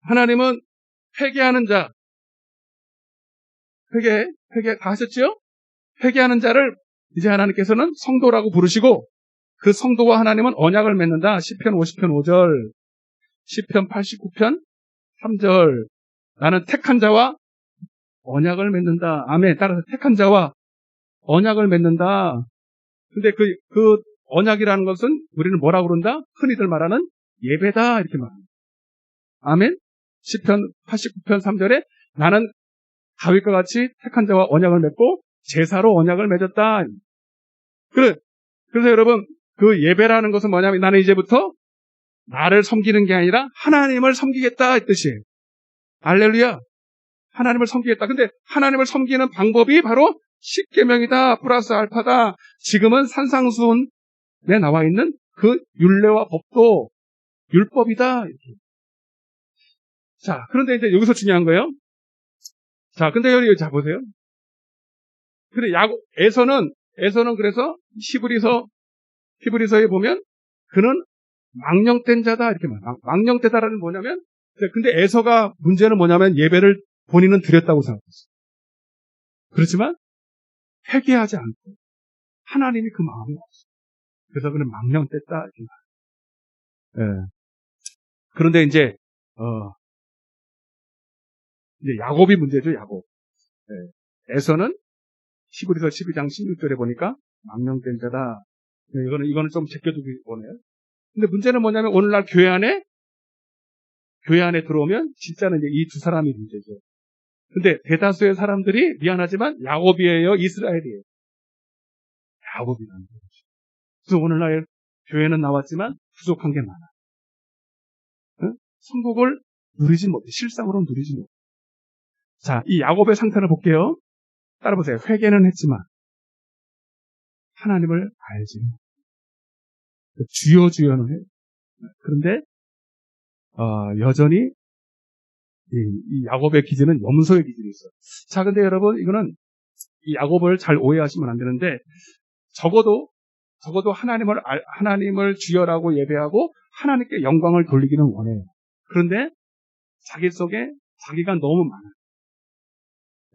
하나님은 회개하는 자, 회개 다 하셨죠? 회개하는 자를 이제 하나님께서는 성도라고 부르시고 그 성도와 하나님은 언약을 맺는다. 시편 50편 5절, 시편 89편 3절. 나는 택한 자와 언약을 맺는다. 아멘. 따라서 택한 자와 언약을 맺는다. 근데 그 언약이라는 것은 우리는 뭐라고 그런다? 흔히들 말하는 예배다. 이렇게 말합니다. 아멘. 시편 89편 3절에 나는 다윗과 같이 택한 자와 언약을 맺고 제사로 언약을 맺었다. 그래서 여러분 그 예배라는 것은 뭐냐면 나는 이제부터 나를 섬기는 게 아니라 하나님을 섬기겠다 이 뜻이에요. 할렐루야. 하나님을 섬기겠다. 근데 하나님을 섬기는 방법이 바로 십계명이다 플러스 알파다. 지금은 산상수훈에 나와 있는 그 율례와 법도 율법이다. 이렇게. 자, 그런데 이제 여기서 중요한 거예요. 자, 근데 여기 자 보세요. 근데 에서는 그래서 히브리서에 보면 그는 망령된 자다 이렇게 말해요. 망령되다라는 뭐냐면 근데 에서가 문제는 뭐냐면 예배를 본인은 드렸다고 생각했어요. 그렇지만 회개하지 않고 하나님이 그 마음이 없어요. 그래서 그는 망령됐다 이렇게 말해요. 예. 그런데 이제 야곱이 문제죠. 야곱. 예. 에서는 히브리서 12장 16절에 보니까 망령된 자다. 이거는 좀 제껴두기 원해요. 근데 문제는 뭐냐면 오늘날 교회 안에 들어오면 진짜는 이제 이 두 사람이 문제죠. 근데 대다수의 사람들이 미안하지만 야곱이에요, 이스라엘이에요. 야곱이라는 거죠. 그래서 오늘날 교회는 나왔지만 부족한 게 많아. 응? 천국을 누리지 못해. 실상으로 누리지 못해. 자, 이 야곱의 상태를 볼게요. 따라보세요. 회개는 했지만 하나님을 알지 못해. 주여는 해요. 그런데 여전히 이 야곱의 기질은 염소의 기질이 있어요. 자, 근데 여러분 이거는 이 야곱을 잘 오해하시면 안 되는데 적어도 하나님을 주여라고 예배하고 하나님께 영광을 돌리기는 원해요. 그런데 자기 속에 자기가 너무 많아요.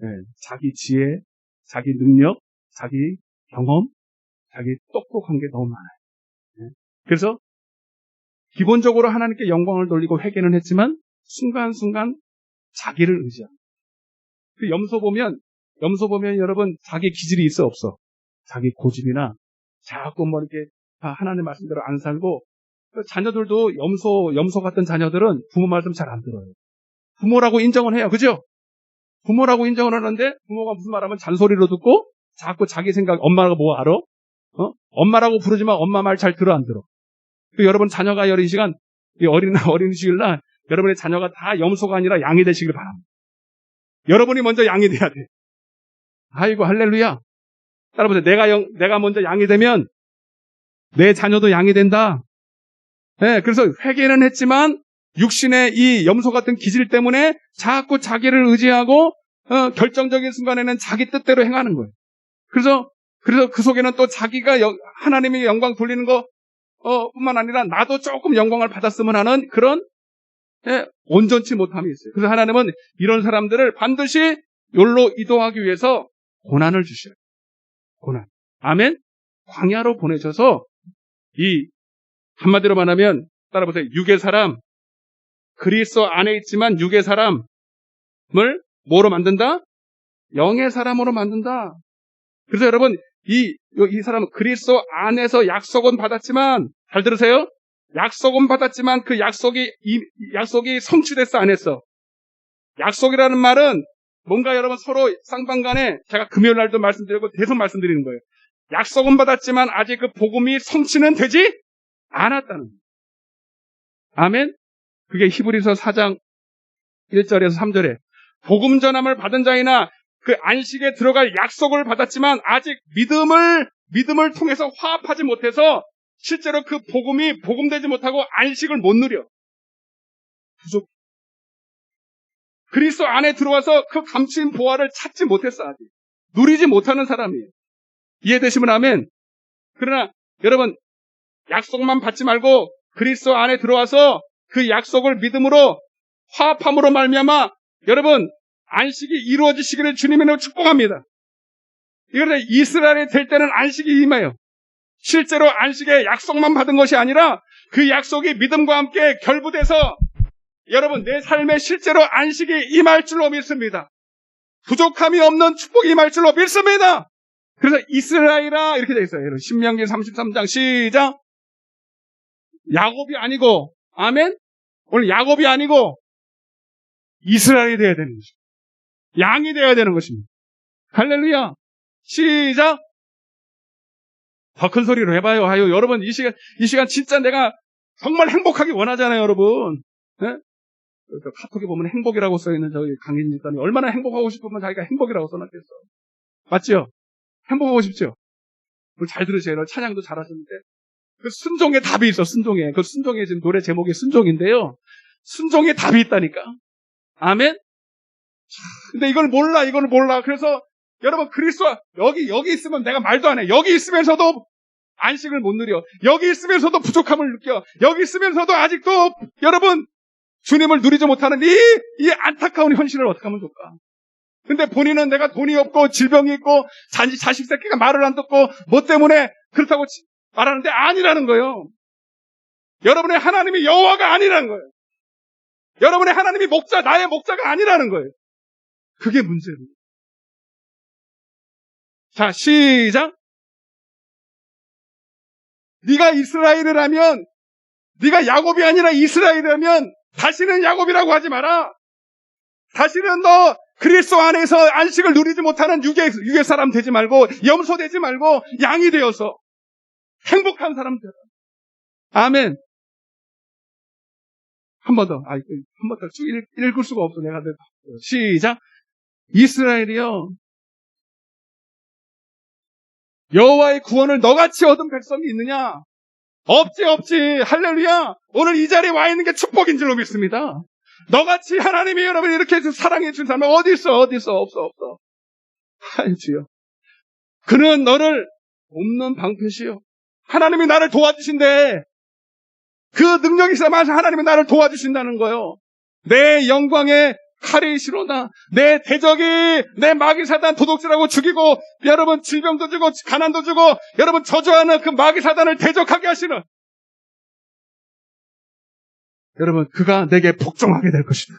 네, 자기 지혜, 자기 능력, 자기 경험, 자기 똑똑한 게 너무 많아요. 네. 그래서 기본적으로 하나님께 영광을 돌리고 회개는 했지만 순간순간 자기를 의지합니다. 그 염소 보면 여러분 자기 기질이 있어 없어? 자기 고집이나 자꾸 뭐 이렇게 하나님 말씀대로 안 살고 자녀들도 염소 같은 자녀들은 부모 말씀 잘 안 들어요. 부모라고 인정은 해요. 그죠? 부모라고 인정을 하는데 부모가 무슨 말하면 잔소리로 듣고 자꾸 자기 생각 엄마가 뭐 알아? 엄마라고 부르지만 엄마 말 잘 들어 안 들어? 여러분 자녀가 어린 시간 어린이집일날 여러분의 자녀가 다 염소가 아니라 양이 되시길 바랍니다. 여러분이 먼저 양이 돼야 돼. 아이고 할렐루야. 따라보세요. 내가 먼저 양이 되면 내 자녀도 양이 된다. 네, 그래서 회개는 했지만 육신의 이 염소 같은 기질 때문에 자꾸 자기를 의지하고 결정적인 순간에는 자기 뜻대로 행하는 거예요. 그래서 그 속에는 또 자기가 하나님의 영광 돌리는 거 뿐만 아니라 나도 조금 영광을 받았으면 하는 그런 온전치 못함이 있어요. 그래서 하나님은 이런 사람들을 반드시 욜로 이동하기 위해서 고난을 주셔요. 고난. 아멘. 광야로 보내셔서 한마디로 말하면 따라보세요. 육의 사람, 그리스도 안에 있지만 육의 사람을 뭐로 만든다? 영의 사람으로 만든다. 그래서 여러분 이 사람은 그리스도 안에서 약속은 받았지만 잘 들으세요. 약속은 받았지만 그 약속이 성취됐어 안 했어? 약속이라는 말은 뭔가 여러분 서로 쌍방간에 제가 금요일 날도 말씀드리고 계속 말씀드리는 거예요. 약속은 받았지만 아직 그 복음이 성취는 되지 않았다는 거예요. 아멘. 그게 히브리서 4장 1절에서 3절에 복음 전함을 받은 자이나 그 안식에 들어갈 약속을 받았지만 아직 믿음을 통해서 화합하지 못해서 실제로 그 복음이 복음되지 못하고 안식을 못 누려. 부족. 그리스도 안에 들어와서 그 감추인 보화를 찾지 못했어 아직. 누리지 못하는 사람이에요. 이해되시면 아멘. 그러나 여러분 약속만 받지 말고 그리스도 안에 들어와서 그 약속을 믿음으로 화합함으로 말미암아 여러분 안식이 이루어지시기를 주님으로 축복합니다. 이런데 이스라엘이 될 때는 안식이 임해요. 실제로 안식의 약속만 받은 것이 아니라 그 약속이 믿음과 함께 결부돼서 여러분 내 삶에 실제로 안식이 임할 줄로 믿습니다. 부족함이 없는 축복이 임할 줄로 믿습니다. 그래서 이스라엘아 이렇게 되어 있어요. 신명기 33장 시작. 야곱이 아니고 아멘. 오늘 야곱이 아니고 이스라엘이 되어야 되는 것입니다. 양이 되어야 되는 것입니다. 할렐루야. 시작. 더 큰 소리로 해봐요. 아유, 여러분 이 시간 진짜 내가 정말 행복하기 원하잖아요, 여러분. 네? 카톡에 보면 행복이라고 써있는 저기 강인님이 얼마나 행복하고 싶으면 자기가 행복이라고 써놨겠어. 맞죠? 행복하고 싶죠? 잘 들으세요. 찬양도 잘하셨는데 그 순종의 답이 있어. 순종에 그 순종의 지금 노래 제목이 순종인데요. 순종의 답이 있다니까. 아멘. 근데 이걸 몰라. 그래서 여러분 그리스도 여기 있으면 내가 말도 안 해. 여기 있으면서도 안식을 못 누려. 여기 있으면서도 부족함을 느껴. 여기 있으면서도 아직도 여러분 주님을 누리지 못하는 이 안타까운 현실을 어떻게 하면 좋을까? 근데 본인은 내가 돈이 없고 질병이 있고 자식 새끼가 말을 안 듣고 뭐 때문에 그렇다고 말하는데 아니라는 거예요. 여러분의 하나님이 여호와가 아니라는 거예요. 여러분의 하나님이 나의 목자가 아니라는 거예요. 그게 문제입니다. 자, 시작. 네가 이스라엘이라면, 네가 야곱이 아니라 이스라엘이라면 다시는 야곱이라고 하지 마라. 다시는 너 그리스도 안에서 안식을 누리지 못하는 유괴 사람 되지 말고 염소 되지 말고 양이 되어서 행복한 사람 되라. 아멘. 한 번 더 쭉 읽을 수가 없어. 내가 시작. 이스라엘이여, 여호와의 구원을 너같이 얻은 백성이 있느냐? 없지. 할렐루야. 오늘 이 자리에 와 있는 게 축복인 줄로 믿습니다. 너같이 하나님이 여러분 이렇게 사랑해 준 사람은 어디 있어? 없어. 하나님 주여, 그는 너를 돕는 방패시요, 하나님이 나를 도와주신대. 그 능력이 있어야만 하나님이 나를 도와주신다는 거예요. 내 영광의 칼이시로다. 내 대적이 내 마귀사단 도둑질하고 죽이고 여러분 질병도 주고 가난도 주고 여러분 저주하는 그 마귀사단을 대적하게 하시는 여러분 그가 내게 복종하게 될 것이다.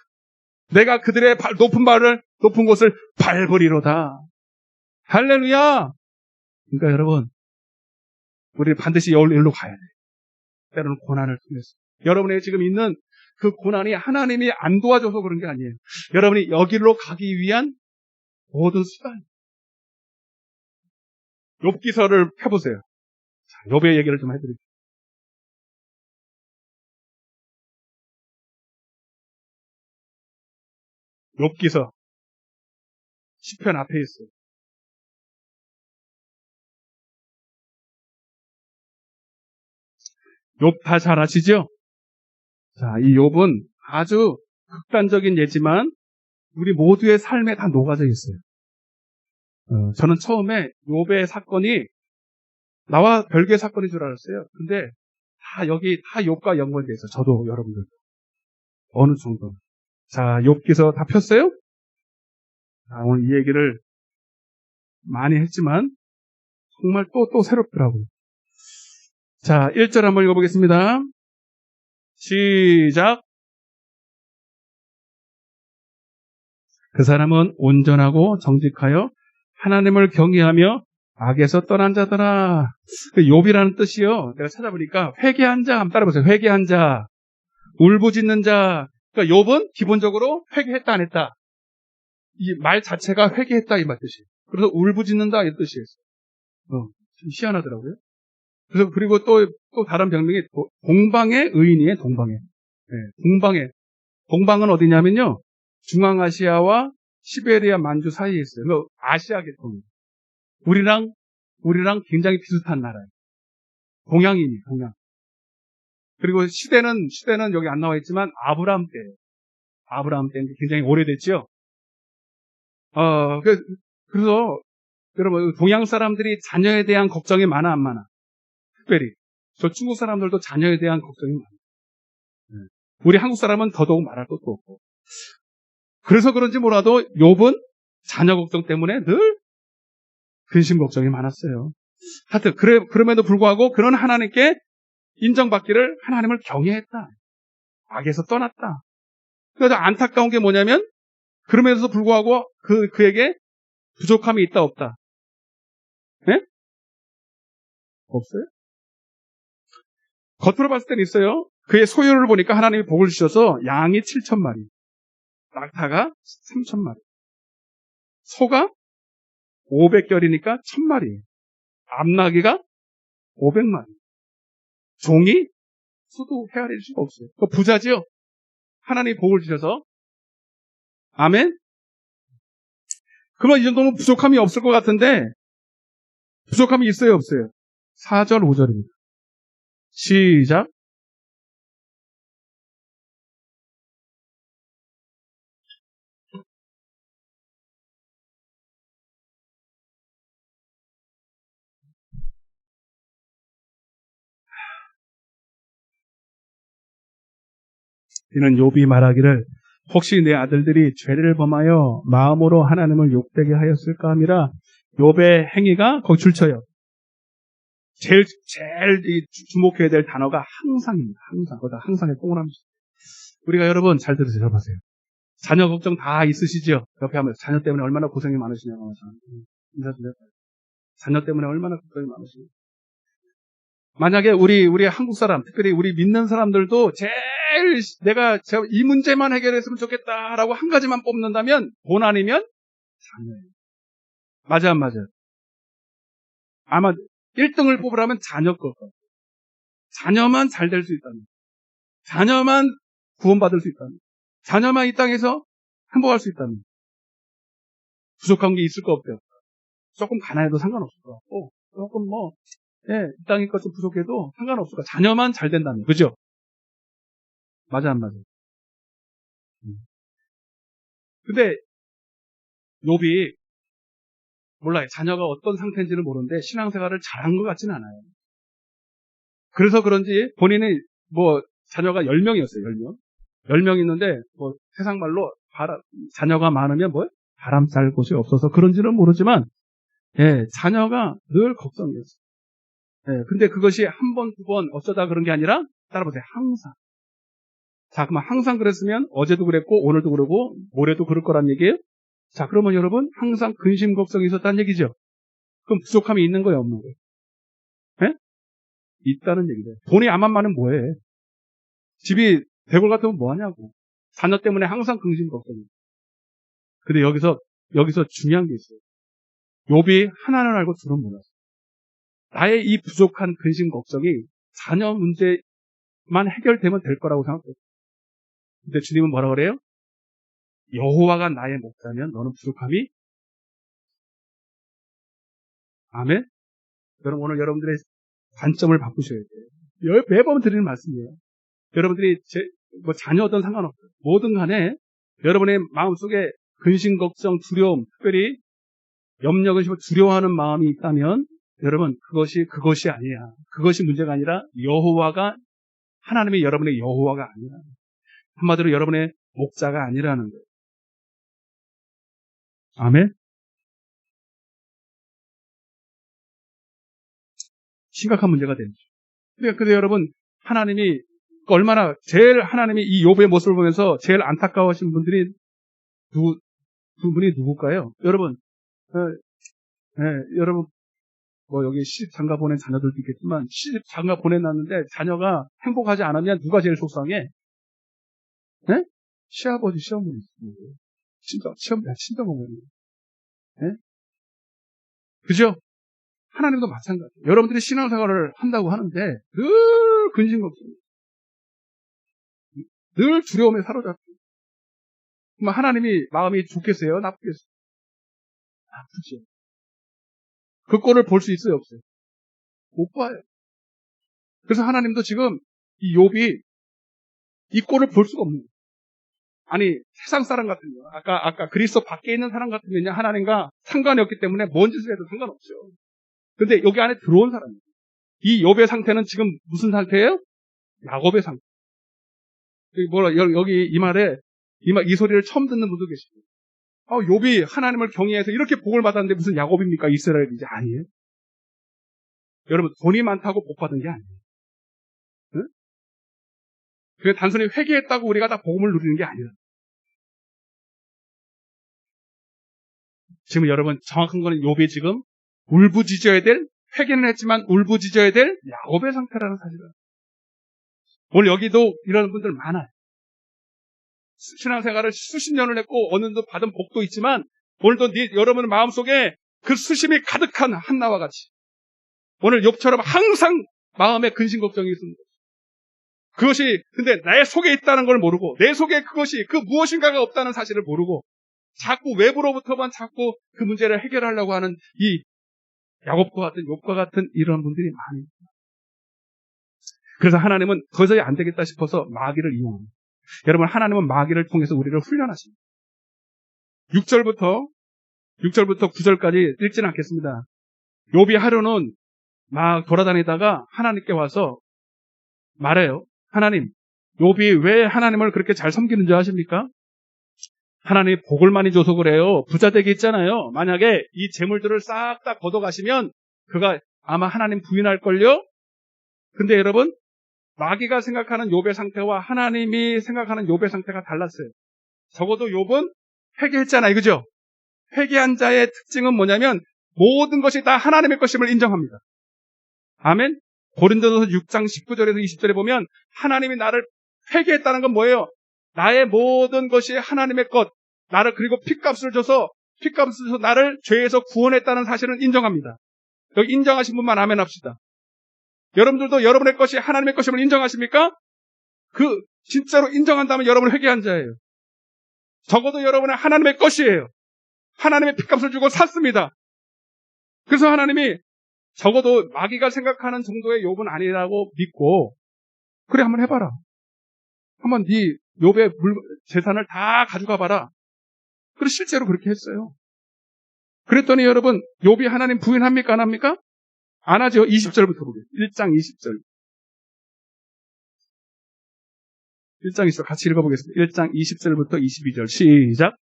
내가 그들의 높은 곳을 밟으리로다. 할렐루야. 그러니까 여러분 우리 반드시 여기로 가야 돼. 때로는 고난을 통해서 여러분의 지금 있는 그 고난이 하나님이 안 도와줘서 그런 게 아니에요. 여러분이 여기로 가기 위한 모든 수단. 욥기서를 펴보세요. 자, 욥의 얘기를 좀 해드릴게요. 욥기서 시편 앞에 있어요. 욥 다 잘 아시죠? 자, 이 욥은 아주 극단적인 예지만 우리 모두의 삶에 다 녹아져 있어요. 저는 처음에 욥의 사건이 나와 별개의 사건인 줄 알았어요. 근데 다 욥과 연관돼 있어요. 저도 여러분들 어느 정도. 자, 욥기서 다 폈어요? 자, 오늘 이 얘기를 많이 했지만 정말 또 새롭더라고요. 자, 1절 한번 읽어보겠습니다. 시작. 그 사람은 온전하고 정직하여 하나님을 경외하며 악에서 떠난 자더라. 그 욥이라는 뜻이요. 내가 찾아보니까 회개한 자, 한번 따라보세요. 회개한 자, 울부짖는 자. 그러니까 욥은 기본적으로 회개했다 안 했다. 이 말 자체가 회개했다 이 말 뜻이에요. 그래서 울부짖는다 이 뜻이에요. 좀 희한하더라고요. 그래서 그리고 또 다른 병명이 동방의 의인이에요. 동방에. 네, 동방은 어디냐면요. 중앙아시아와 시베리아 만주 사이에 있어요. 그 아시아 계통이에요. 우리랑 굉장히 비슷한 나라예요. 동양인이에요. 동양. 그리고 시대는 여기 안 나와 있지만 아브라함 때예요. 아브라함 때인데 굉장히 오래됐죠. 그래서 여러분 동양 사람들이 자녀에 대한 걱정이 많아 안 많아? 특별히 저 중국 사람들도 자녀에 대한 걱정이 많아요. 우리 한국 사람은 더더욱 말할 것도 없고. 그래서 그런지 몰라도 욥은 자녀 걱정 때문에 늘 근심 걱정이 많았어요. 하여튼 그럼에도 불구하고 그런 하나님께 인정받기를 하나님을 경외했다. 악에서 떠났다. 그래서 안타까운 게 뭐냐면 그럼에도 불구하고 그에게 부족함이 있다 없다. 네? 없어요? 겉으로 봤을 때는 있어요. 그의 소유를 보니까 하나님이 복을 주셔서 양이 7,000마리, 낙타가 3,000마리, 소가 500결이니까 1,000마리, 암나귀가 500마리, 종이 수도 헤아릴 수가 없어요. 부자지요? 하나님이 복을 주셔서. 아멘? 그러면 이 정도면 부족함이 없을 것 같은데 부족함이 있어요 없어요? 4절 5절입니다. 시작. 이는 욥이 말하기를 혹시 내 아들들이 죄를 범하여 마음으로 하나님을 욕되게 하였을까 함이라. 욥의 행위가 거기 줄쳐요. 제일 주목해야 될 단어가 항상입니다. 항상. 거기다 항상에 꽁을 합니다. 우리가 여러분 잘 들으세요. 보세요. 자녀 걱정 다 있으시죠? 옆에 하면서 자녀 때문에 얼마나 고생이 많으시냐고. 인사드려요. 자녀 때문에 얼마나 걱정이 많으시냐고. 만약에 우리 한국 사람, 특별히 우리 믿는 사람들도 내가 이 문제만 해결했으면 좋겠다라고 한 가지만 뽑는다면 돈 아니면 자녀예요. 맞아 안 맞아요? 아마 1등을 뽑으라면 자녀 것 같아요. 자녀만 잘 될 수 있다면, 자녀만 구원받을 수 있다면, 자녀만 이 땅에서 행복할 수 있다면 부족한 게 있을 거 없대요. 조금 가난해도 상관없을 것 같고 조금 이 땅에 것 좀 부족해도 상관없을 것 같아요. 자녀만 잘 된다면. 그죠? 맞아 안 맞아요? 근데 욥이 몰라요. 자녀가 어떤 상태인지는 모르는데 신앙생활을 잘한 것 같지는 않아요. 그래서 그런지 본인이 자녀가 10명이었어요. 10명. 10명 있는데 세상 말로 자녀가 많으면 바람 쌀 곳이 없어서 그런지는 모르지만 자녀가 늘 걱정이었어요. 근데 그것이 한 번, 두 번 어쩌다 그런 게 아니라 따라보세요. 항상. 자, 그러면 항상 그랬으면 어제도 그랬고 오늘도 그러고 모레도 그럴 거란 얘기예요? 자, 그러면 여러분 항상 근심 걱정이 있었다는 얘기죠. 그럼 부족함이 있는 거예요, 없는 거예요? 있다는 얘기죠. 돈이 암만 많으면 뭐해? 집이 대골 같으면 뭐하냐고. 자녀 때문에 항상 근심 걱정이에요. 근데 여기서 중요한 게 있어요. 욥이 하나는 알고 둘은 몰랐어요. 나의 이 부족한 근심 걱정이 자녀 문제만 해결되면 될 거라고 생각해요. 근데 주님은 뭐라 그래요? 여호와가 나의 목자면 너는 부족함이. 아멘? 여러분 오늘 여러분들의 관점을 바꾸셔야 돼요. 매번 드리는 말씀이에요. 여러분들이 자녀든 상관없어요. 뭐든 간에 여러분의 마음속에 근심, 걱정, 두려움, 특별히 염려, 근심, 두려워하는 마음이 있다면 여러분 그것이 아니야. 그것이 문제가 아니라 하나님이 여러분의 여호와가 아니라, 한마디로 여러분의 목자가 아니라는 거예요. 아멘? 심각한 문제가 되죠. 근데 여러분 하나님이 하나님이 이 욥의 모습을 보면서 제일 안타까워하신 분들이 두 분이 누굴까요? 여러분, 여러분, 여기 시집 장가 보낸 자녀들도 있겠지만, 시집 장가 보내놨는데 자녀가 행복하지 않으면 누가 제일 속상해? 시아버지, 시어머니. 친정어머니. 그죠? 하나님도 마찬가지예요. 여러분들이 신앙생활을 한다고 하는데 늘 근심 걱정, 늘 두려움에 사로잡혀. 그럼 하나님이 마음이 좋겠어요? 나쁘겠어요? 나쁘죠. 그 꼴을 볼 수 있어요? 없어요? 못 봐요. 그래서 하나님도 지금 이 욥이 이 꼴을 볼 수가 없는 거예요. 아니 세상 사람 같으면 아까 그리스도 밖에 있는 사람 같으면 하나님과 상관이 없기 때문에 뭔 짓을 해도 상관없죠. 근데 여기 안에 들어온 사람이에요. 이 욥의 상태는 지금 무슨 상태예요? 야곱의 상태. 여기 이 말에 이 소리를 처음 듣는 분도 계시고, 욥이 하나님을 경외해서 이렇게 복을 받았는데 무슨 야곱입니까? 이스라엘이지? 아니에요. 여러분, 돈이 많다고 복 받은 게 아니에요. 응? 그게 단순히 회개했다고 우리가 다 복음을 누리는 게 아니에요. 지금 여러분, 정확한 거는 욥이 지금 울부짖어야 될, 회개는 했지만 울부짖어야 될 야곱의 상태라는 사실을. 오늘 여기도 이런 분들 많아요. 신앙생활을 수십 년을 했고 어느 정도 받은 복도 있지만 오늘도 여러분 마음속에 그 수심이 가득한 한나와 같이 오늘 욥처럼 항상 마음에 근심 걱정이 있습니다. 그것이 근데 내 속에 있다는 걸 모르고 내 속에 그것이 그 무엇인가가 없다는 사실을 모르고 자꾸 외부로부터만 자꾸 그 문제를 해결하려고 하는 이 야곱과 같은 욥과 같은 이런 분들이 많습니다. 그래서 하나님은 도저히 안 되겠다 싶어서 마귀를 이용합니다. 여러분, 하나님은 마귀를 통해서 우리를 훈련하십니다. 6절부터 9절까지 읽지는 않겠습니다. 욥이 하루는 막 돌아다니다가 하나님께 와서 말해요. 하나님, 욥이 왜 하나님을 그렇게 잘 섬기는 줄 아십니까? 하나님이 복을 많이 줘서 그래요. 부자 되게 있잖아요. 만약에 이 재물들을 싹 다 걷어가시면 그가 아마 하나님 부인할걸요? 근데 여러분, 마귀가 생각하는 욥의 상태와 하나님이 생각하는 욥의 상태가 달랐어요. 적어도 욥은 회개했잖아요. 그죠? 회개한 자의 특징은 뭐냐면 모든 것이 다 하나님의 것임을 인정합니다. 아멘? 고린도전서 6장 19절에서 20절에 보면 하나님이 나를 회개했다는 건 뭐예요? 나의 모든 것이 하나님의 것, 나를 그리고 핏값을 줘서 나를 죄에서 구원했다는 사실을 인정합니다. 여기 인정하신 분만 아멘 합시다. 여러분들도 여러분의 것이 하나님의 것임을 인정하십니까? 진짜로 인정한다면 여러분은 회개한 자예요. 적어도 여러분은 하나님의 것이에요. 하나님의 핏값을 주고 샀습니다. 그래서 하나님이 적어도 마귀가 생각하는 정도의 욥은 아니라고 믿고 그래 한번 해봐라. 한번 네 욥의 재산을 다 가져가 봐라. 그리고 실제로 그렇게 했어요. 그랬더니 여러분 욥이 하나님 부인합니까? 안 합니까? 안 하죠. 20절부터 보게요. 1장 20절. 1장 20절 같이 읽어보겠습니다. 1장 20절부터 22절 시작.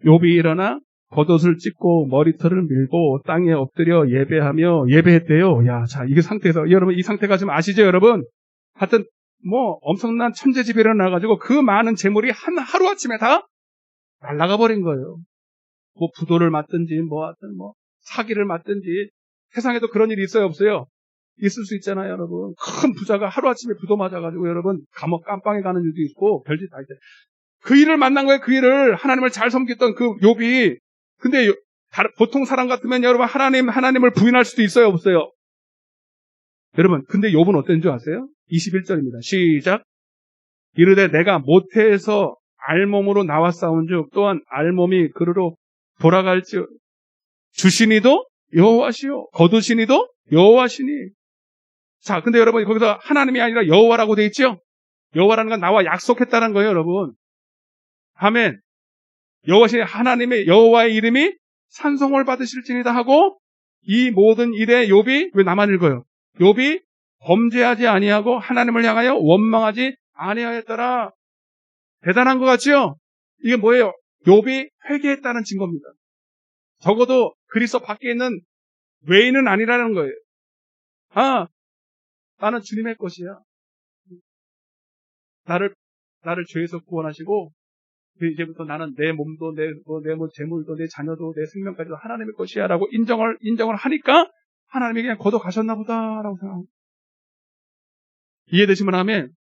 욥이 일어나 겉옷을 찢고 머리털을 밀고 땅에 엎드려 예배했대요. 야, 자, 이게 상태에서 여러분 이 상태가 좀 아시죠, 여러분? 하여튼 엄청난 천재지변이 일어나가지고 그 많은 재물이 하루아침에 다 날아가 버린 거예요. 부도를 맞든지 하여튼 사기를 맞든지 세상에도 그런 일이 있어요, 없어요? 있을 수 있잖아요, 여러분. 큰 부자가 하루아침에 부도 맞아가지고 여러분 감옥 깜빵에 가는 일도 있고 별짓 다 있어요. 그 일을 만난 거예요. 그 일을 하나님을 잘 섬겼던 그 욥이. 근데 보통 사람 같으면 여러분 하나님을 부인할 수도 있어요, 없어요? 여러분, 근데 욥은 어땠는 줄 아세요? 21절입니다. 시작. 이르되 내가 모태에서 알몸으로 나왔사온즉 또한 알몸이 그르로 돌아갈지 주시니도 여호와시요 거두시니도 여호와시니. 자, 근데 여러분 거기서 하나님이 아니라 여호와라고 돼 있죠? 여호와라는 건 나와 약속했다는 거예요, 여러분. 아멘. 여호와시 하나님의 여호와의 이름이 찬송을 받으실지니다 하고 이 모든 일에 욥이 왜 나만 읽어요? 욥이 범죄하지 아니하고 하나님을 향하여 원망하지 아니하였더라. 대단한 것 같죠? 이게 뭐예요? 욥이 회개했다는 증거입니다. 적어도 그리스도 밖에 있는 외인은 아니라는 거예요. 나는 주님의 것이야. 나를 죄에서 구원하시고 이제부터 나는 내 몸도 내 재물도 내 자녀도 내 생명까지도 하나님의 것이야라고 인정을 하니까 하나님이 그냥 걷어 가셨나 보다라고 생각합니다. 이해되시면 아멘.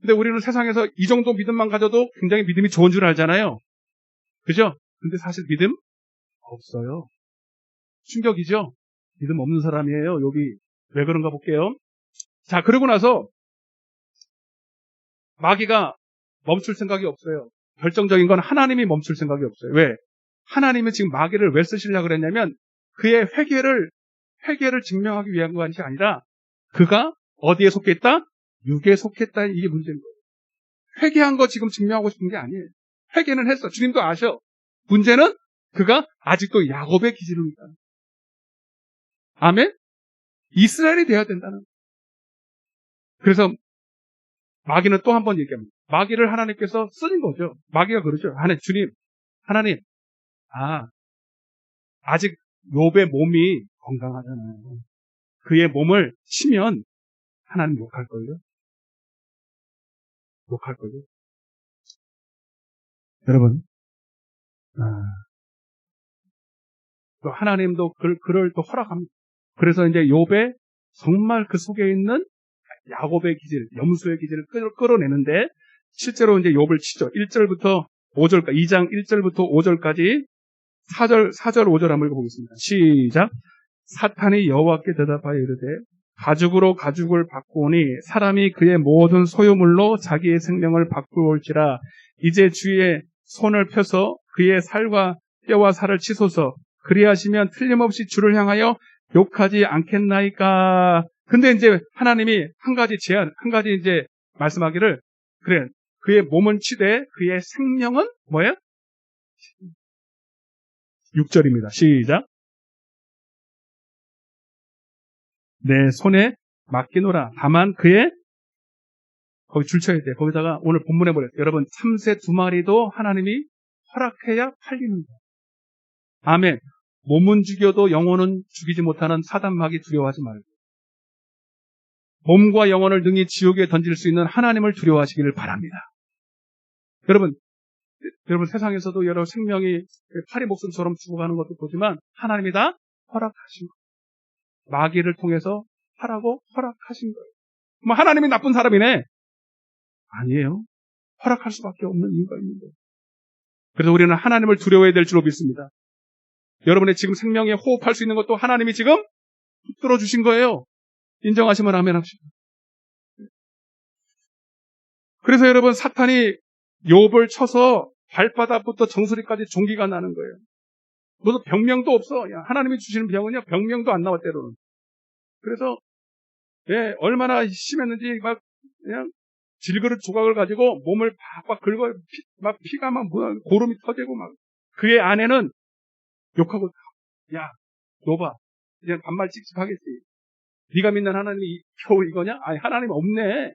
근데 우리는 세상에서 이 정도 믿음만 가져도 굉장히 믿음이 좋은 줄 알잖아요. 그죠? 근데 사실 믿음 없어요. 충격이죠? 믿음 없는 사람이에요. 욥이. 왜 그런가 볼게요. 자, 그러고 나서 마귀가 멈출 생각이 없어요. 결정적인 건 하나님이 멈출 생각이 없어요. 왜? 하나님은 지금 마귀를 왜 쓰시려고 그랬냐면 그의 회개를 증명하기 위한 것이 아니라 그가 어디에 속했다? 육에 속했다. 이게 문제인 거예요. 회개한 거 지금 증명하고 싶은 게 아니에요. 회개는 했어. 주님도 아셔. 문제는 그가 아직도 야곱의 기질을 있다. 아멘? 이스라엘이 되어야 된다는 거예요. 그래서 마귀는 또 한 번 얘기합니다. 마귀를 하나님께서 쓰는 거죠. 마귀가 그러죠. 주님, 하나님, 아직 욥의 몸이 건강하잖아요. 그의 몸을 치면 하나님 욕할걸요? 욕할걸요? 여러분, 또 하나님도 그를 또 허락합니다. 그래서 이제 욥의 정말 그 속에 있는 야곱의 기질, 염소의 기질을 끌어내는데 실제로 이제 욥을 치죠. 1절부터 5절까지, 2장 1절부터 5절까지 4절, 5절 한번 읽어보겠습니다. 시작. 사탄이 여호와께 대답하여 이르되 가죽으로 가죽을 바꾸오니 사람이 그의 모든 소유물로 자기의 생명을 바꾸올지라 이제 주의 손을 펴서 그의 살과 뼈와 살을 치소서 그리하시면 틀림없이 주를 향하여 욕하지 않겠나이까. 근데 이제 하나님이 한 가지 이제 말씀하기를 그래 그의 몸은 치되 그의 생명은 뭐예요? 6절입니다. 시작. 내 손에 맡기노라. 다만 그의 거기 줄 쳐야 돼. 거기다가 오늘 본문에 보냈어요. 여러분 참새 2마리도 하나님이 허락해야 팔리는 거예요. 아멘. 몸은 죽여도 영혼은 죽이지 못하는 사단마귀 두려워하지 말고 몸과 영혼을 능히 지옥에 던질 수 있는 하나님을 두려워하시기를 바랍니다. 여러분 세상에서도 여러 생명이 파리 목숨처럼 죽어가는 것도 보지만 하나님이 다 허락하신 거예요. 마귀를 통해서 하라고 허락하신 거예요. 뭐 하나님이 나쁜 사람이네? 아니에요. 허락할 수밖에 없는 이유가 있는 거예요. 그래서 우리는 하나님을 두려워해야 될 줄로 믿습니다. 여러분의 지금 생명에 호흡할 수 있는 것도 하나님이 지금 붙들어 주신 거예요. 인정하시면 아멘 합시다. 그래서 여러분 사탄이 욥을 쳐서 발바닥부터 정수리까지 종기가 나는 거예요. 무슨 병명도 없어. 하나님이 주시는 병은요 병명도 안 나와 때로는. 그래서 얼마나 심했는지 막 그냥 질그릇 조각을 가지고 몸을 팍팍 긁어 막 피가 막 고름이 터지고 막 그의 아내는 욕하고 야 욥아 이제 반말 찝찝하겠지. 네가 믿는 하나님이 겨우 이거냐? 아니 하나님 없네.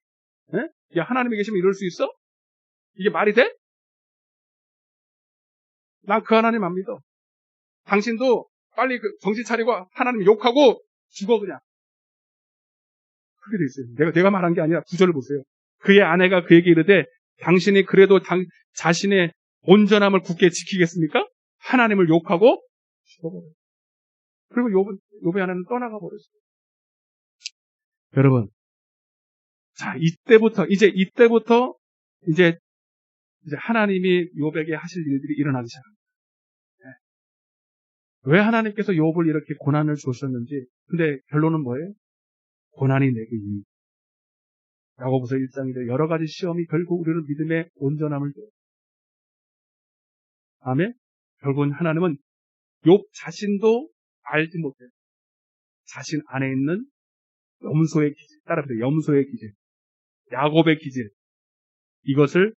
야 하나님이 계시면 이럴 수 있어? 이게 말이 돼? 난 그 하나님 안 믿어. 당신도 빨리 정신 차리고 하나님 욕하고 죽어 그냥. 그렇게 돼 있어요. 내가 말한 게 아니라 구절을 보세요. 그의 아내가 그에게 이르되 당신이 그래도 자신의 온전함을 굳게 지키겠습니까? 하나님을 욕하고 죽어버려요. 그리고 욥의 아내는 떠나가 버렸어요. 여러분, 자 이때부터 이제 하나님이 욥에게 하실 일들이 일어나기 시작합니다. 왜 하나님께서 욥을 이렇게 고난을 주셨는지. 근데 결론은 뭐예요? 고난이 내게 유익. 야고보서 1장에 여러 가지 시험이 결국 우리는 믿음의 온전함을 줘요. 아멘. 결국은 하나님은 욥 자신도 알지 못해요. 자신 안에 있는 염소의 기질, 따라서 염소의 기질, 야곱의 기질, 이것을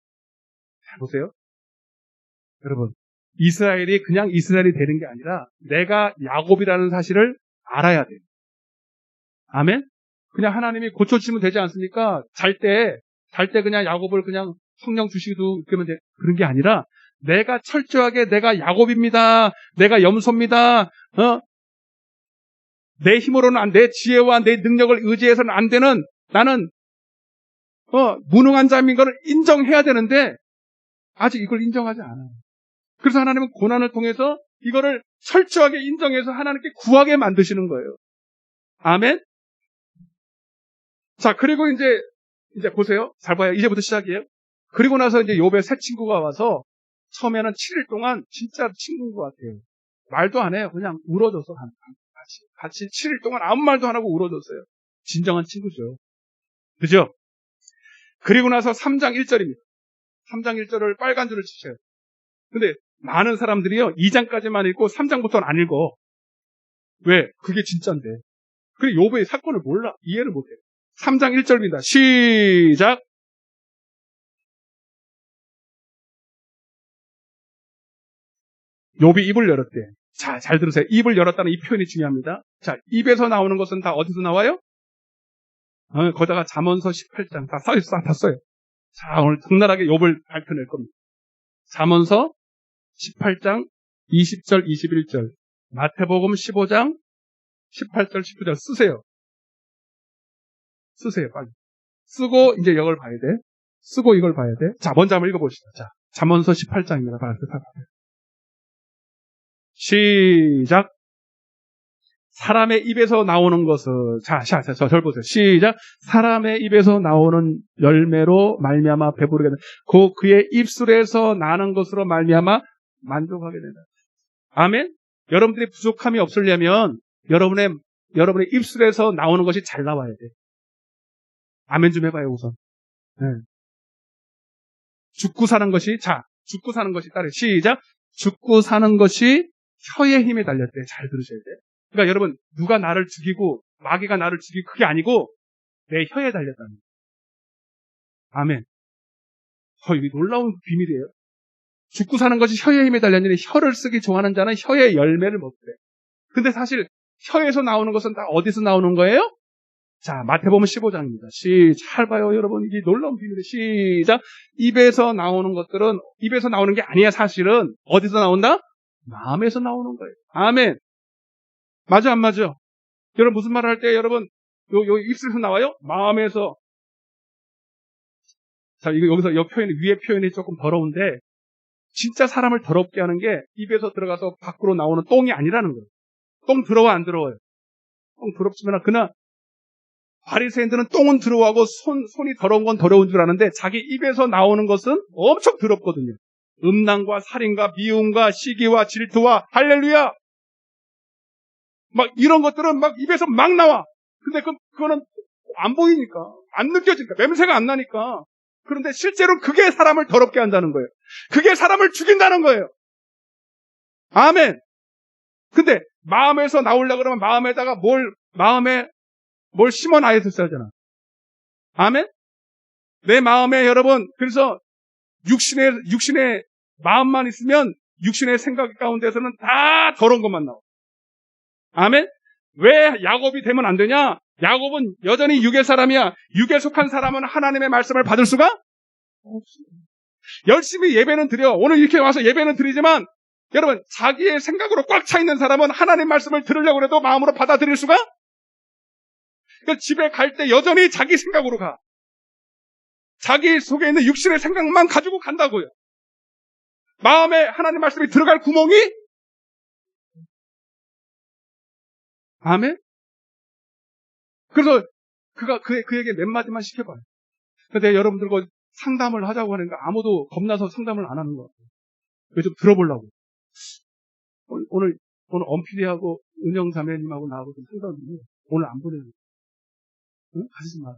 잘 보세요. 여러분, 이스라엘이 그냥 이스라엘이 되는 게 아니라 내가 야곱이라는 사실을 알아야 돼요. 아멘? 그냥 하나님이 고쳐주시면 되지 않습니까? 잘 때 그냥 야곱을 그냥 성령 주시기도 그러면 돼. 그런 게 아니라 내가 철저하게 내가 야곱입니다. 내가 염소입니다. 내 힘으로는 내 지혜와 내 능력을 의지해서는 안 되는 나는 무능한 자인 걸 인정해야 되는데 아직 이걸 인정하지 않아요. 그래서 하나님은 고난을 통해서 이거를 철저하게 인정해서 하나님께 구하게 만드시는 거예요. 아멘? 자, 그리고 이제 보세요. 잘 봐요. 이제부터 시작이에요. 그리고 나서 이제 욥의 새 친구가 와서 처음에는 7일 동안 진짜 친구인 것 같아요. 말도 안 해요. 그냥 울어줘서 같이 7일 동안 아무 말도 안 하고 울어줬어요. 진정한 친구죠. 그죠? 그리고 나서 3장 1절입니다. 3장 1절을 빨간 줄을 치셔요. 근데 많은 사람들이요 2장까지만 읽고 3장부터는 안 읽어. 왜? 그게 진짜인데. 그래 욥의 사건을 몰라. 이해를 못해요. 3장 1절입니다. 시작. 욥이 입을 열었대. 자, 잘 들으세요. 입을 열었다는 이 표현이 중요합니다. 자, 입에서 나오는 것은 다 어디서 나와요? 거기다가 잠언서 18장 다 써요. 자, 오늘 적나라하게 욥을 밝혀낼 겁니다. 잠언서 18장 20절, 21절, 마태복음 15장 18절, 19절 쓰세요. 쓰세요, 빨리. 쓰고 이제 이걸 봐야 돼. 쓰고 이걸 봐야 돼. 자, 먼저 한번 읽어보시죠. 자, 잠언서 18장입니다. 시작. 사람의 입에서 나오는 것은 절 보세요. 시작. 사람의 입에서 나오는 열매로 말미암아 배부르게 된다. 그의 입술에서 나는 것으로 말미암아 만족하게 된다. 아멘. 여러분들이 부족함이 없으려면 여러분의 입술에서 나오는 것이 잘 나와야 돼. 아멘 좀 해봐요 우선. 네. 죽고 사는 것이 따르. 시작. 죽고 사는 것이 혀의 힘에 달렸대. 잘 들으셔야 돼. 그러니까 여러분 누가 나를 죽이고 마귀가 나를 죽이고 그게 아니고 내 혀에 달렸다는 거예요. 아멘. 이게 놀라운 비밀이에요. 죽고 사는 것이 혀의 힘에 달렸느니 혀를 쓰기 좋아하는 자는 혀의 열매를 먹대. 근데 사실 혀에서 나오는 것은 다 어디서 나오는 거예요? 자, 마태복음 15장입니다. 잘 봐요, 여러분. 이게 놀라운 비밀이에요. 시작. 입에서 나오는 것들은 입에서 나오는 게 아니야, 사실은. 어디서 나온다? 마음에서 나오는 거예요. 아멘. 맞아, 안 맞아? 여러분, 무슨 말을 할 때, 여러분, 요 입술에서 나와요? 마음에서. 자, 여기서 위에 표현이 조금 더러운데, 진짜 사람을 더럽게 하는 게 입에서 들어가서 밖으로 나오는 똥이 아니라는 거예요. 똥 더러워, 안 더러워요? 똥 더럽지만, 그러나, 바리새인들은 똥은 더러워하고 손이 더러운 건 더러운 줄 아는데 자기 입에서 나오는 것은 엄청 더럽거든요. 음란과 살인과 미움과 시기와 질투와 할렐루야. 막 이런 것들은 막 입에서 막 나와. 근데 그거는 안 보이니까, 안 느껴지니까, 냄새가 안 나니까. 그런데 실제로 그게 사람을 더럽게 한다는 거예요. 그게 사람을 죽인다는 거예요. 아멘. 근데 마음에서 나오려고 그러면 마음에다가 뭘 심어놔야 되잖아. 아멘? 내 마음에 여러분, 그래서 육신의 마음만 있으면 육신의 생각 가운데서는 다 더러운 것만 나와. 아멘? 왜 야곱이 되면 안 되냐? 야곱은 여전히 육의 사람이야. 육에 속한 사람은 하나님의 말씀을 받을 수가 없어요. 열심히 예배는 드려. 오늘 이렇게 와서 예배는 드리지만 여러분, 자기의 생각으로 꽉 차 있는 사람은 하나님 말씀을 들으려고 해도 마음으로 받아들일 수가 그러니까 집에 갈 때 여전히 자기 생각으로 가. 자기 속에 있는 육신의 생각만 가지고 간다고요. 마음에 하나님 말씀이 들어갈 구멍이 아멘? 그래서 그에게 몇 마디만 시켜봐요. 근데 여러분들과 상담을 하자고 하니까 아무도 겁나서 상담을 안 하는 것 같아요. 그래서 좀 들어보려고. 오늘 엄피디하고 은영 자매님하고 나하고 좀 상담을 해요. 오늘 안 보내요. 응? 가지지 마라.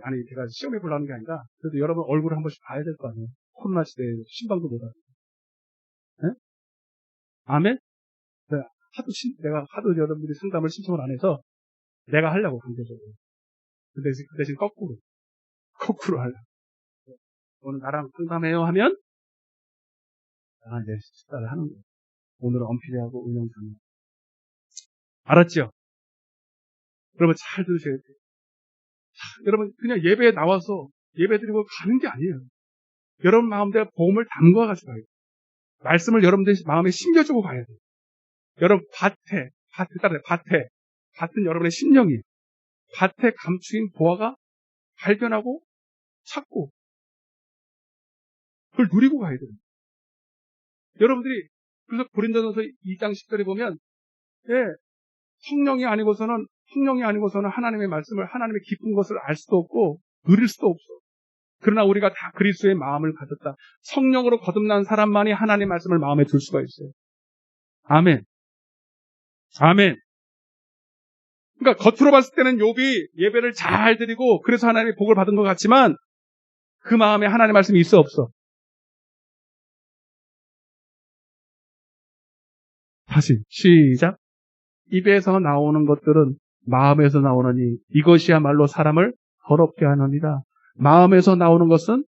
아니, 제가 시험해 보려는 게 아니라, 그래도 여러분 얼굴을 한 번씩 봐야 될 거 아니에요. 코로나 시대에 신방도 못 하고. 네? 아멘? 내가 하도 여러분들이 상담을 신청을 안 해서, 내가 하려고, 강제적으로. 그 대신 거꾸로 하려고. 오늘 나랑 상담해요 하면, 내가 이제 식사를 하는 거예요. 오늘은 엄피디하고 은영 자매. 알았죠? 여러분 잘 들으셔야 돼요. 여러분 그냥 예배에 나와서 예배드리고 가는 게 아니에요. 여러분 마음대로 복음을 담궈 가지고 가야 돼요. 말씀을 여러분들 마음에 심겨주고 가야 돼요. 여러분 밭은 여러분의 심령이에요. 밭에 감추인 보화가 발견하고 찾고 그걸 누리고 가야 돼요. 여러분들이 그래서 고린도전서 2장 10절에 보면 성령이 아니고서는 하나님의 말씀을 하나님의 깊은 것을 알 수도 없고 누릴 수도 없어. 그러나 우리가 다 그리스도의 마음을 가졌다. 성령으로 거듭난 사람만이 하나님의 말씀을 마음에 둘 수가 있어요. 아멘. 아멘. 그러니까 겉으로 봤을 때는 욥이 예배를 잘 드리고 그래서 하나님의 복을 받은 것 같지만 그 마음에 하나님의 말씀이 있어 없어? 다시 시작. 입에서 나오는 것들은 마음에서 나오느니 이것이야말로 사람을 더럽게 하느니라. 마음에서 나오는 것은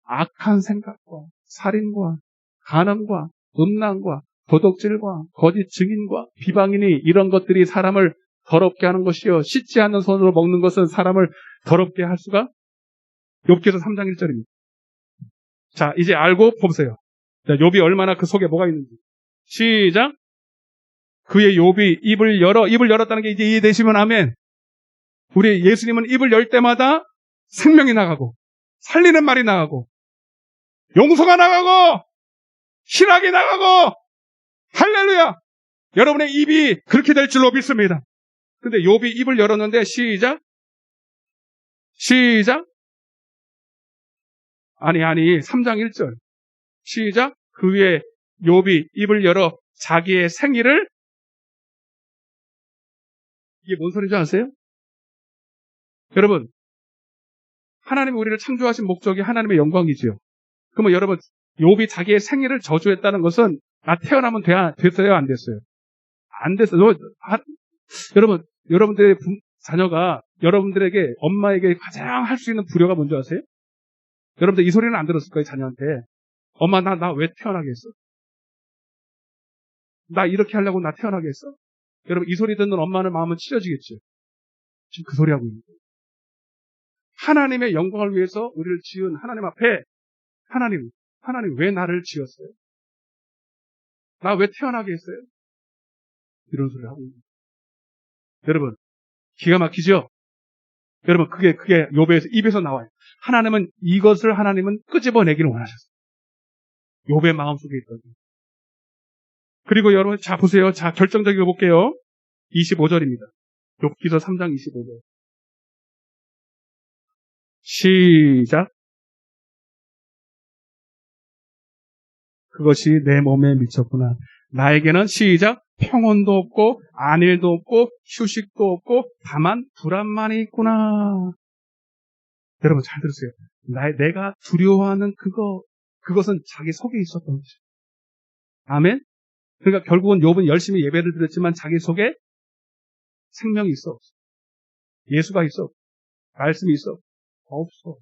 악한 생각과 살인과 간음과 음란과 도덕질과 거짓 증인과 비방이니 이런 것들이 사람을 더럽게 하는 것이요 씻지 않는 손으로 먹는 것은 사람을 더럽게 할 수가 욥기서 3장 1절입니다. 자, 이제 알고 보세요. 자, 욥이 얼마나 그 속에 뭐가 있는지. 시작. 그의 욥이 입을 열었다는 게 이제 이해되시면 아멘. 우리 예수님은 입을 열 때마다 생명이 나가고, 살리는 말이 나가고, 용서가 나가고, 희락이 나가고, 할렐루야! 여러분의 입이 그렇게 될 줄로 믿습니다. 근데 욥이 입을 열었는데, 시작. 아니, 3장 1절. 시작. 그 위에 욥이 입을 열어 자기의 생일을, 이게 뭔 소리인지 아세요? 여러분, 하나님이 우리를 창조하신 목적이 하나님의 영광이지요. 그러면 여러분, 욥이 자기의 생일을 저주했다는 것은 나 태어나면 됐어요? 안 됐어요? 안 됐어요. 여러분, 여러분들의 자녀가 여러분들에게, 엄마에게 가장 할 수 있는 불효가 뭔지 아세요? 여러분들 이 소리는 안 들었을 거예요, 자녀한테. 엄마, 나 왜 태어나게 했어? 나 이렇게 하려고 나 태어나게 했어? 여러분, 이 소리 듣는 엄마는 마음은 찢어지겠죠. 지금 그 소리 하고 있는 거예요. 하나님의 영광을 위해서 우리를 지은 하나님 앞에, 하나님 왜 나를 지었어요? 나 왜 태어나게 했어요? 이런 소리를 하고 있는 거예요. 여러분, 기가 막히죠? 여러분, 그게 욥의 입에서 나와요. 이것을 하나님은 끄집어내기를 원하셨어요. 욥의 마음속에 있던. 그리고 여러분, 자, 보세요. 자, 결정적이게 볼게요. 25절입니다. 욥기서 3장 25절. 시작. 그것이 내 몸에 미쳤구나. 나에게는 시작. 평온도 없고 안일도 없고 휴식도 없고 다만 불안만이 있구나. 여러분 잘 들으세요. 내가 두려워하는 그것은 자기 속에 있었던 거죠. 아멘? 그러니까 결국은 욥은 열심히 예배를 드렸지만 자기 속에 생명이 있어 없어? 예수가 있어? 말씀이 있어? 없어.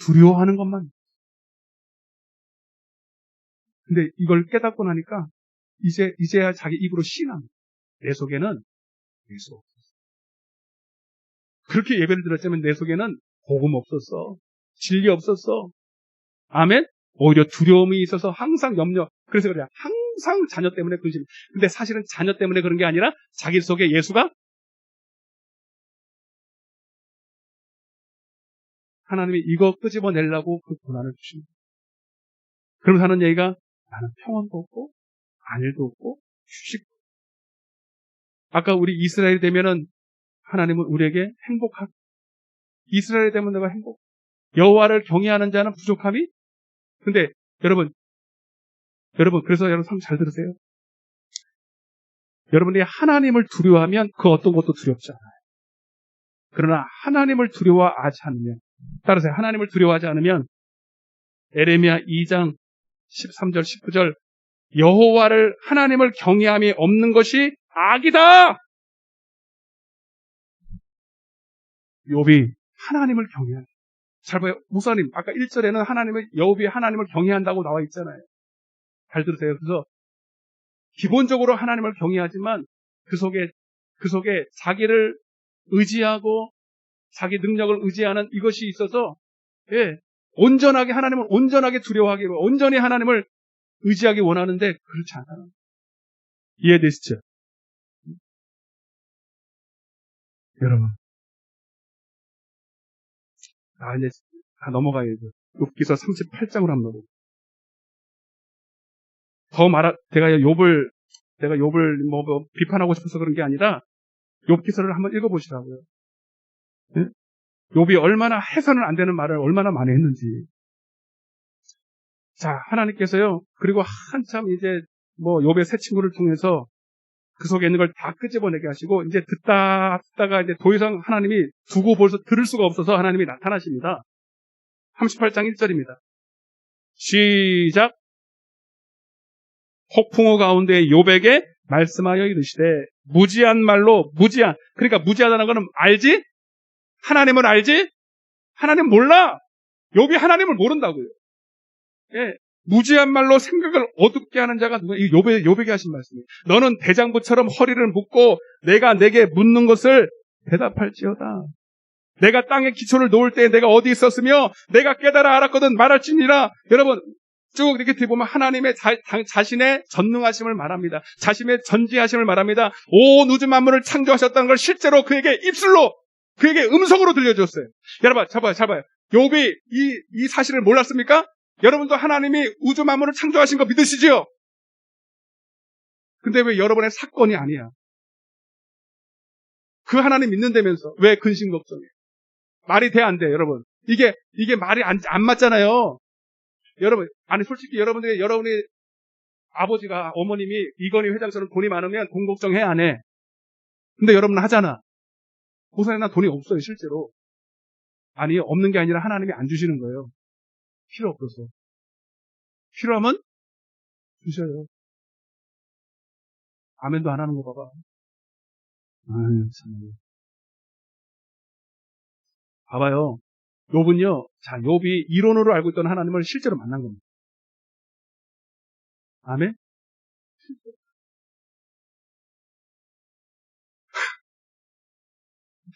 두려워하는 것만. 근데 이걸 깨닫고 나니까 이제야 자기 입으로 시인합니다. 내 속에는 예수 없었어. 그렇게 예배를 드렸지만 내 속에는 복음 없었어. 진리 없었어. 아멘? 오히려 두려움이 있어서 항상 염려. 그래서 그래요. 항상 자녀 때문에 근심. 근데 사실은 자녀 때문에 그런 게 아니라 자기 속에 예수가, 하나님이 이거 끄집어내려고 그 고난을 주십니다. 그러면서 하는 얘기가 나는 평온도 없고 안일도 없고 휴식도 없고. 아까 우리 이스라엘이 되면은 하나님은 우리에게 행복하고, 이스라엘이 되면 내가 행복. 여호와를 경외하는 자는 부족함이. 근데 여러분 그래서 여러분 잘 들으세요. 여러분이 하나님을 두려워하면 그 어떤 것도 두렵지 않아요. 그러나 하나님을 두려워하지 않으면, 따라서 하나님을 두려워하지 않으면 에레미야 2장 13절 19절 여호와를 하나님을 경외함이 없는 것이 악이다. 욥이 하나님을 경외하는. 잘 봐요. 목사님, 아까 1절에는 욥이 하나님을 경외한다고 나와 있잖아요. 잘 들으세요. 그래서 기본적으로 하나님을 경외하지만 그 속에 자기를 의지하고 자기 능력을 의지하는 이것이 있어서, 하나님을 온전하게 두려워하기, 온전히 하나님을 의지하기 원하는데 그렇지 않아요. 이해되시죠? 여러분, 이제 다 넘어가야죠. 욥기서 38장으로 한번 넘어가요. 제가 욥을 비판하고 싶어서 그런 게 아니라 욥기서를 한번 읽어보시라고요. 네? 욥이 얼마나 해서는 안 되는 말을 얼마나 많이 했는지. 자, 하나님께서요, 그리고 한참 이제 욥의 새 친구를 통해서 그 속에 있는 걸 다 끄집어내게 하시고, 이제 듣다가 이제 더 이상 하나님이 두고 벌써 들을 수가 없어서 하나님이 나타나십니다. 38장 1절입니다. 시작. 폭풍우 가운데 욥에게 말씀하여 이르시되, 무지한 말로, 그러니까 무지하다는 거는 알지? 하나님을 알지? 하나님 몰라. 욥이 하나님을 모른다고요. 무지한 말로 생각을 어둡게 하는 자가 누구야? 이 욥에게 하신 말씀이에요. 너는 대장부처럼 허리를 묶고 내가 내게 묻는 것을 대답할지어다. 내가 땅에 기초를 놓을 때 내가 어디 있었으며 내가 깨달아 알았거든 말할지니라. 여러분 쭉 이렇게 뒤보면 하나님의 자신의 전능하심을 말합니다. 자신의 전지하심을 말합니다. 온 우주 만물을 창조하셨다는 걸 실제로 그에게 입술로 그에게 음성으로 들려줬어요. 여러분 잡아요. 욥이 이 사실을 몰랐습니까? 여러분도 하나님이 우주 만물을 창조하신 거 믿으시죠? 근데 왜 여러분의 사건이 아니야? 그 하나님 믿는다면서 왜 근심 걱정해? 말이 돼 안 돼, 여러분? 이게 말이 안 맞잖아요. 여러분, 아니 솔직히 여러분이 아버지가 어머님이 이건희 회장처럼 돈이 많으면 돈 걱정해 안 해? 근데 여러분은 하잖아. 고사에 난 돈이 없어요, 실제로. 아니, 없는 게 아니라 하나님이 안 주시는 거예요. 필요 없어서. 필요하면 주셔요. 아멘도 안 하는 거 봐봐. 아유, 참. 봐봐요. 욥은요, 자, 욥이 이론으로 알고 있던 하나님을 실제로 만난 겁니다. 아멘?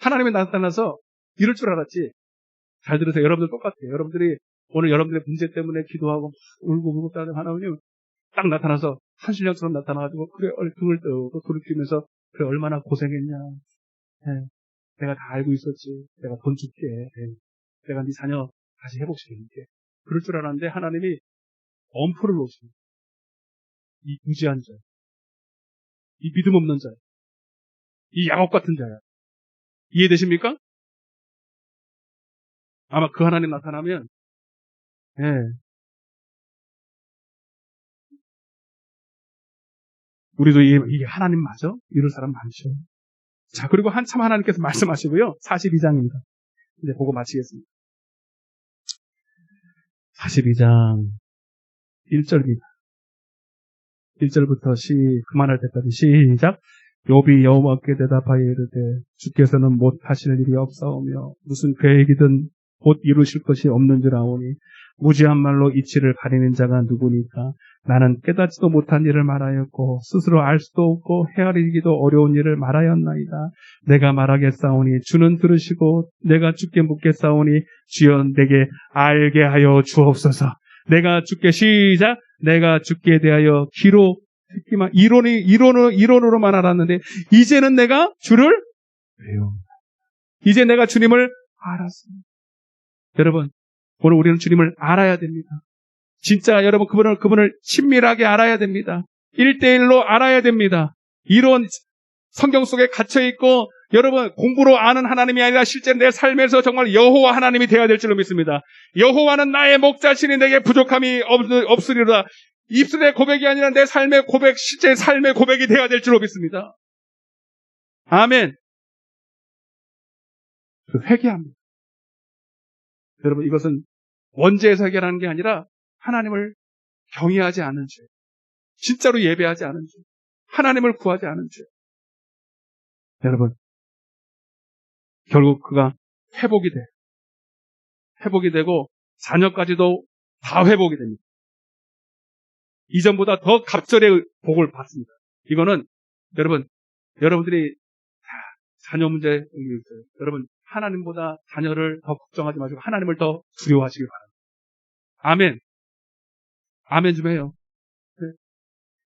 하나님이 나타나서 이럴 줄 알았지. 잘 들으세요. 여러분들 똑같아요. 여러분들이 오늘 여러분들의 문제 때문에 기도하고 울고 따는 하나님 딱 나타나서 한신령처럼 나타나가지고 그래 등을 떠고 돌이키면서 그래 얼마나 고생했냐. 네, 내가 다 알고 있었지. 내가 돈 줄게. 네, 내가 네 자녀 다시 회복시켜줄게. 그럴 줄 알았는데 하나님이 엄포를 놓으십니다. 이 무지한 자, 이 믿음 없는 자, 이 야곱 같은 자야. 이해되십니까? 아마 그 하나님 나타나면, 예. 우리도 이게 하나님 맞아? 이럴 사람 많죠. 자, 그리고 한참 하나님께서 말씀하시고요. 42장입니다. 이제 보고 마치겠습니다. 42장 1절입니다. 1절부터 그만할 때까지 시작. 욥이 여호와께 대답하여 이르되 주께서는 못 하실 일이 없사오며 무슨 계획이든 곧 이루실 것이 없는 줄 아오니 무지한 말로 이치를 가리는 자가 누구니까. 나는 깨닫지도 못한 일을 말하였고 스스로 알 수도 없고 헤아리기도 어려운 일을 말하였나이다. 내가 말하겠사오니 주는 들으시고 내가 주께 묻겠사오니 주여 내게 알게 하여 주옵소서. 내가 주께 시작. 내가 주께 대하여 귀로 듣기만 이론으로만 알았는데 이제는 내가 주를 배웁니다. 이제 내가 주님을 알았습니다. 여러분, 오늘 우리는 주님을 알아야 됩니다. 진짜 여러분 그분을 친밀하게 알아야 됩니다. 1대1로 알아야 됩니다. 이론 성경 속에 갇혀있고 여러분 공부로 아는 하나님이 아니라 실제 내 삶에서 정말 여호와 하나님이 되어야 될 줄로 믿습니다. 여호와는 나의 목자시니 내게 부족함이 없으리로다. 입술의 고백이 아니라 내 삶의 고백, 실제 삶의 고백이 되어야 될 줄로 믿습니다. 아멘. 회개합니다. 여러분 이것은 원죄에서 해결하는 게 아니라 하나님을 경외하지 않은 죄, 진짜로 예배하지 않은 죄, 하나님을 구하지 않은 죄. 여러분 결국 그가 회복이 돼. 회복이 되고 자녀까지도 다 회복이 됩니다. 이전보다 더 갑절의 복을 받습니다. 이거는 여러분들이 자녀 문제 있어요. 여러분 하나님보다 자녀를 더 걱정하지 마시고 하나님을 더 두려워하시길 바랍니다. 아멘. 아멘 좀 해요. 네.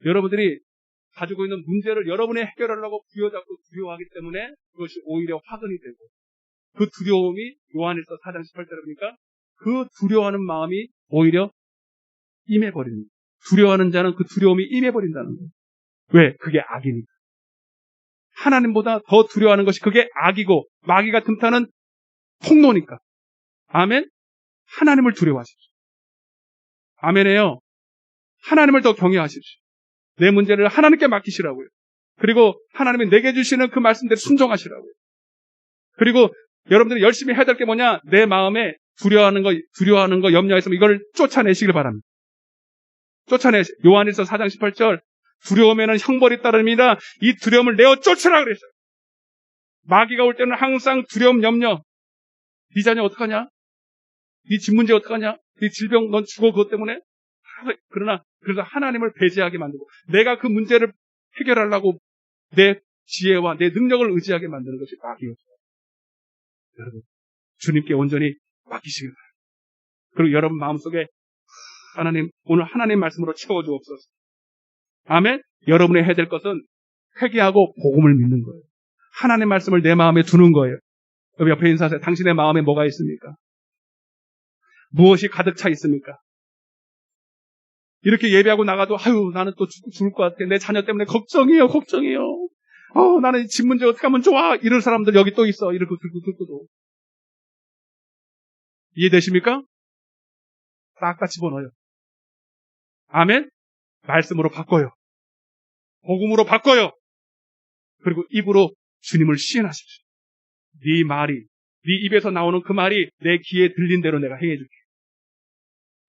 여러분들이 가지고 있는 문제를 여러분이 해결하려고 부여잡고 두려워하기 때문에 그것이 오히려 화근이 되고 그 두려움이 요한일서 4장 18절입니까? 그 두려워하는 마음이 오히려 임해버립니다. 두려워하는 자는 그 두려움이 임해버린다는 거예요. 왜? 그게 악이니까. 하나님보다 더 두려워하는 것이 그게 악이고 마귀가 틈타는 통로니까. 아멘? 하나님을 두려워하십시오. 아멘이에요. 하나님을 더 경외하십시오. 내 문제를 하나님께 맡기시라고요. 그리고 하나님이 내게 주시는 그 말씀대로 순종하시라고요. 그리고 여러분들이 열심히 해야 될 게 뭐냐? 내 마음에 두려워하는 거 염려했으면 이걸 쫓아내시길 바랍니다. 요한일서 4장 18절 두려움에는 형벌이 따릅니다. 이 두려움을 내어 쫓으라 그랬어요. 마귀가 올 때는 항상 두려움, 염려. 네 자녀 어떡하냐? 네 집 문제 어떡하냐? 네 질병 넌 죽어 그것 때문에? 그래서 하나님을 배제하게 만들고 내가 그 문제를 해결하려고 내 지혜와 내 능력을 의지하게 만드는 것이 마귀였어요. 여러분 주님께 온전히 맡기시길 바랍니다. 그리고 여러분 마음속에 하나님, 오늘 하나님 말씀으로 채워주옵소서. 아멘. 여러분이 해야 될 것은 회개하고 복음을 믿는 거예요. 하나님 말씀을 내 마음에 두는 거예요. 여기 옆에 인사하세요. 당신의 마음에 뭐가 있습니까? 무엇이 가득 차 있습니까? 이렇게 예배하고 나가도 아유 나는 또 죽을 것 같아. 내 자녀 때문에 걱정이에요. 나는 집 문제 어떻게 하면 좋아. 이런 사람들 여기 또 있어. 이러고 들고도. 이해되십니까? 싹 다 집어넣어요. 아멘? 말씀으로 바꿔요. 복음으로 바꿔요. 그리고 입으로 주님을 시인하십시오. 네 말이, 네 입에서 나오는 그 말이 내 귀에 들린 대로 내가 행해줄게.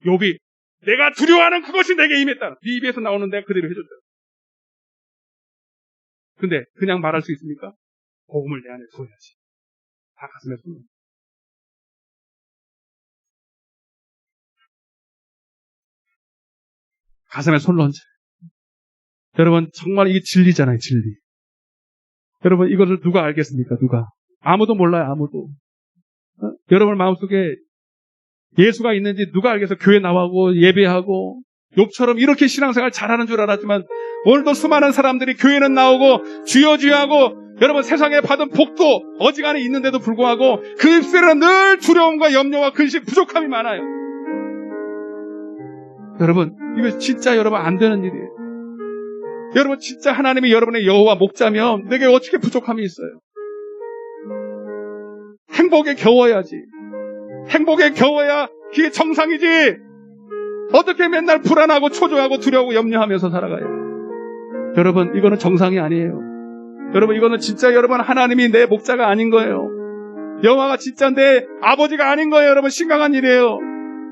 욥이 내가 두려워하는 그것이 내게 임했다. 네 입에서 나오는 내가 그대로 해줬다. 근데 그냥 말할 수 있습니까? 복음을 내 안에 두어야지. 다 가슴에 쏟는. 가슴에 손을 얹어요. 여러분 정말 이게 진리잖아요. 진리. 여러분 이것을 누가 알겠습니까? 누가? 아무도 몰라요. 아무도. 여러분 마음속에 예수가 있는지 누가 알겠어? 교회 나가고 예배하고 욥처럼 이렇게 신앙생활 잘하는 줄 알았지만 오늘도 수많은 사람들이 교회는 나오고 주여 하고 여러분 세상에 받은 복도 어지간히 있는데도 불구하고 그 입술에는 늘 두려움과 염려와 근심 부족함이 많아요. 여러분 이거 진짜 여러분 안 되는 일이에요. 여러분 진짜 하나님이 여러분의 여호와 목자면 내게 어떻게 부족함이 있어요? 행복에 겨워야지. 행복에 겨워야 그게 정상이지. 어떻게 맨날 불안하고 초조하고 두려워하고 염려하면서 살아가요? 여러분 이거는 정상이 아니에요. 여러분 이거는 진짜 여러분 하나님이 내 목자가 아닌 거예요. 여호와가 진짜 내 아버지가 아닌 거예요. 여러분 심각한 일이에요.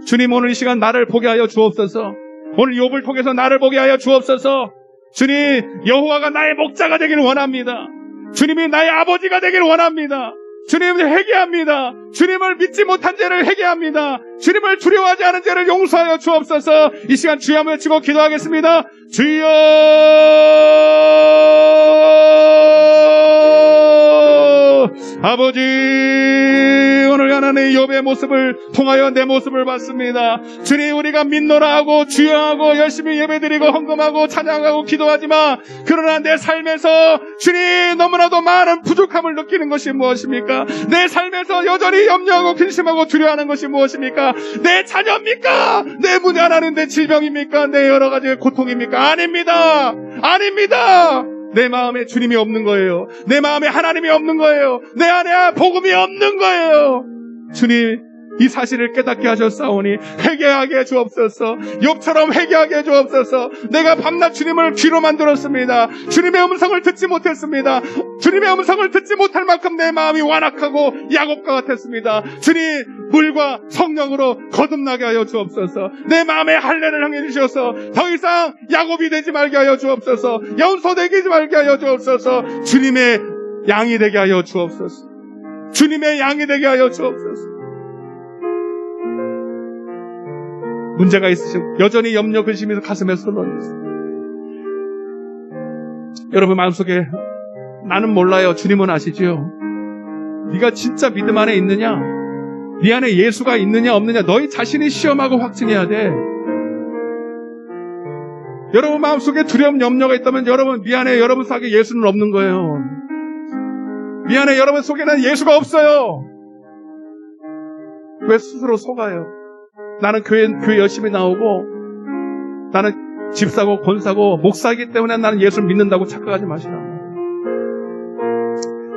주님 오늘 이 시간 나를 보게 하여 주옵소서. 오늘 욥을 통해서 나를 보게 하여 주옵소서. 주님 여호와가 나의 목자가 되기를 원합니다. 주님이 나의 아버지가 되기를 원합니다. 주님을 회개합니다. 주님을 믿지 못한 죄를 회개합니다. 주님을 두려워하지 않은 죄를 용서하여 주옵소서. 이 시간 주여 한번 외치고 기도하겠습니다. 주여 아버지 오늘 하나님의 욥의 모습을 통하여 내 모습을 봤습니다. 주님 우리가 믿노라 하고 주여하고 열심히 예배드리고 헌금하고 찬양하고 기도하지만 그러나 내 삶에서 주님 너무나도 많은 부족함을 느끼는 것이 무엇입니까? 내 삶에서 여전히 염려하고 근심하고 두려워하는 것이 무엇입니까? 내 자녀입니까? 내 문제 하나는 내 질병입니까? 내 여러 가지 고통입니까? 아닙니다. 내 마음에 주님이 없는 거예요. 내 마음에 하나님이 없는 거예요. 내 안에 복음이 없는 거예요. 주님 이 사실을 깨닫게 하셨사오니 회개하게 주옵소서. 욥처럼 회개하게 주옵소서. 내가 밤낮 주님을 귀로만 들었습니다. 주님의 음성을 듣지 못했습니다. 주님의 음성을 듣지 못할 만큼 내 마음이 완악하고 야곱과 같았습니다. 주님 물과 성령으로 거듭나게 하여 주옵소서. 내 마음에 할례를 향해 주셔서 더 이상 야곱이 되지 말게 하여 주옵소서. 염소되지 말게 하여 주옵소서. 주님의 양이 되게 하여 주옵소서. 주님의 양이 되게 하여 주옵소서. 문제가 있으시고 여전히 염려 근심에서 가슴에 손을 얹으세요. 여러분 마음속에 나는 몰라요. 주님은 아시죠? 네가 진짜 믿음 안에 있느냐? 네 안에 예수가 있느냐 없느냐 너희 자신이 시험하고 확증해야 돼. 여러분 마음속에 두려움 염려가 있다면 여러분 미안해 여러분 속에 예수는 없는 거예요. 미안해 여러분 속에는 예수가 없어요. 왜 스스로 속아요? 나는 교회 열심히 나오고 나는 집사고 권사고 목사이기 때문에 나는 예수를 믿는다고 착각하지 마시라.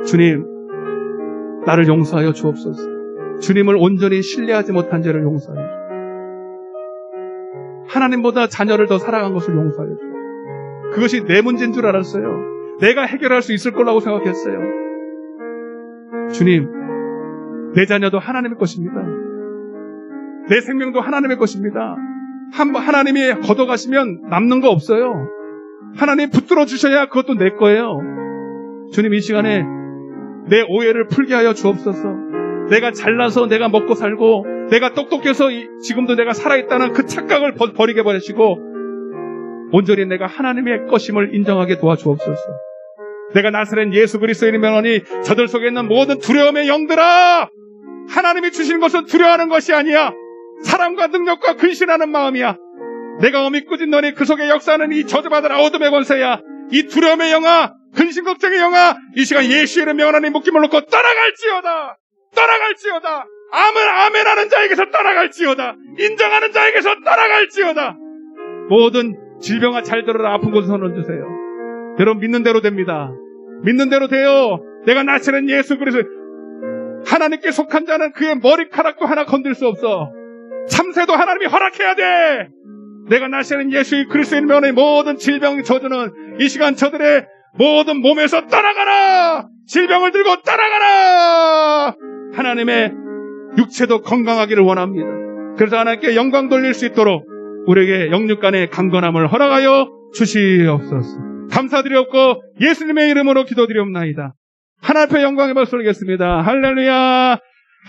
주님 나를 용서하여 주옵소서. 주님을 온전히 신뢰하지 못한 죄를 용서하여 주옵소서. 하나님보다 자녀를 더 사랑한 것을 용서하여 주옵소서. 그것이 내 문제인 줄 알았어요. 내가 해결할 수 있을 거라고 생각했어요. 주님 내 자녀도 하나님의 것입니다. 내 생명도 하나님의 것입니다. 하나님이 걷어가시면 남는 거 없어요. 하나님 붙들어 주셔야 그것도 내 거예요. 주님 이 시간에 내 오해를 풀게 하여 주옵소서. 내가 잘나서 내가 먹고 살고 내가 똑똑해서 지금도 내가 살아있다는 그 착각을 버리게 버리시고 온전히 내가 하나님의 것임을 인정하게 도와주옵소서. 내가 나사렛 예수 그리스도인이면허니 저들 속에 있는 모든 두려움의 영들아 하나님이 주신 것은 두려워하는 것이 아니야. 사랑과 능력과 근신하는 마음이야. 내가 어미 꾸진 너니 그 속에 역사하는 이 저주받은 어둠의 권세야. 이 두려움의 영아, 근심 걱정의 영아, 이 시간 예수의 이름 명하나니 묶임을 놓고 떠나갈지어다. 떠나갈지어다. 아멘 하는 자에게서 떠나갈지어다. 인정하는 자에게서 떠나갈지어다. 모든 질병아 잘 들어라. 아픈 곳에 손을 주세요. 여러분 믿는 대로 됩니다. 믿는 대로 돼요. 내가 나시는 예수 그리스도, 하나님께 속한 자는 그의 머리카락도 하나 건들 수 없어. 참새도 하나님이 허락해야 돼. 내가 나시는 예수 그리스도의 명의 모든 질병 저주는 이 시간 저들의 모든 몸에서 떠나가라. 질병을 들고 떠나가라. 하나님의 육체도 건강하기를 원합니다. 그래서 하나님께 영광 돌릴 수 있도록 우리에게 영육간의 강건함을 허락하여 주시옵소서. 감사드리옵고 예수님의 이름으로 기도드리옵나이다. 하나님 앞에 영광의 박수 올리겠습니다. 할렐루야,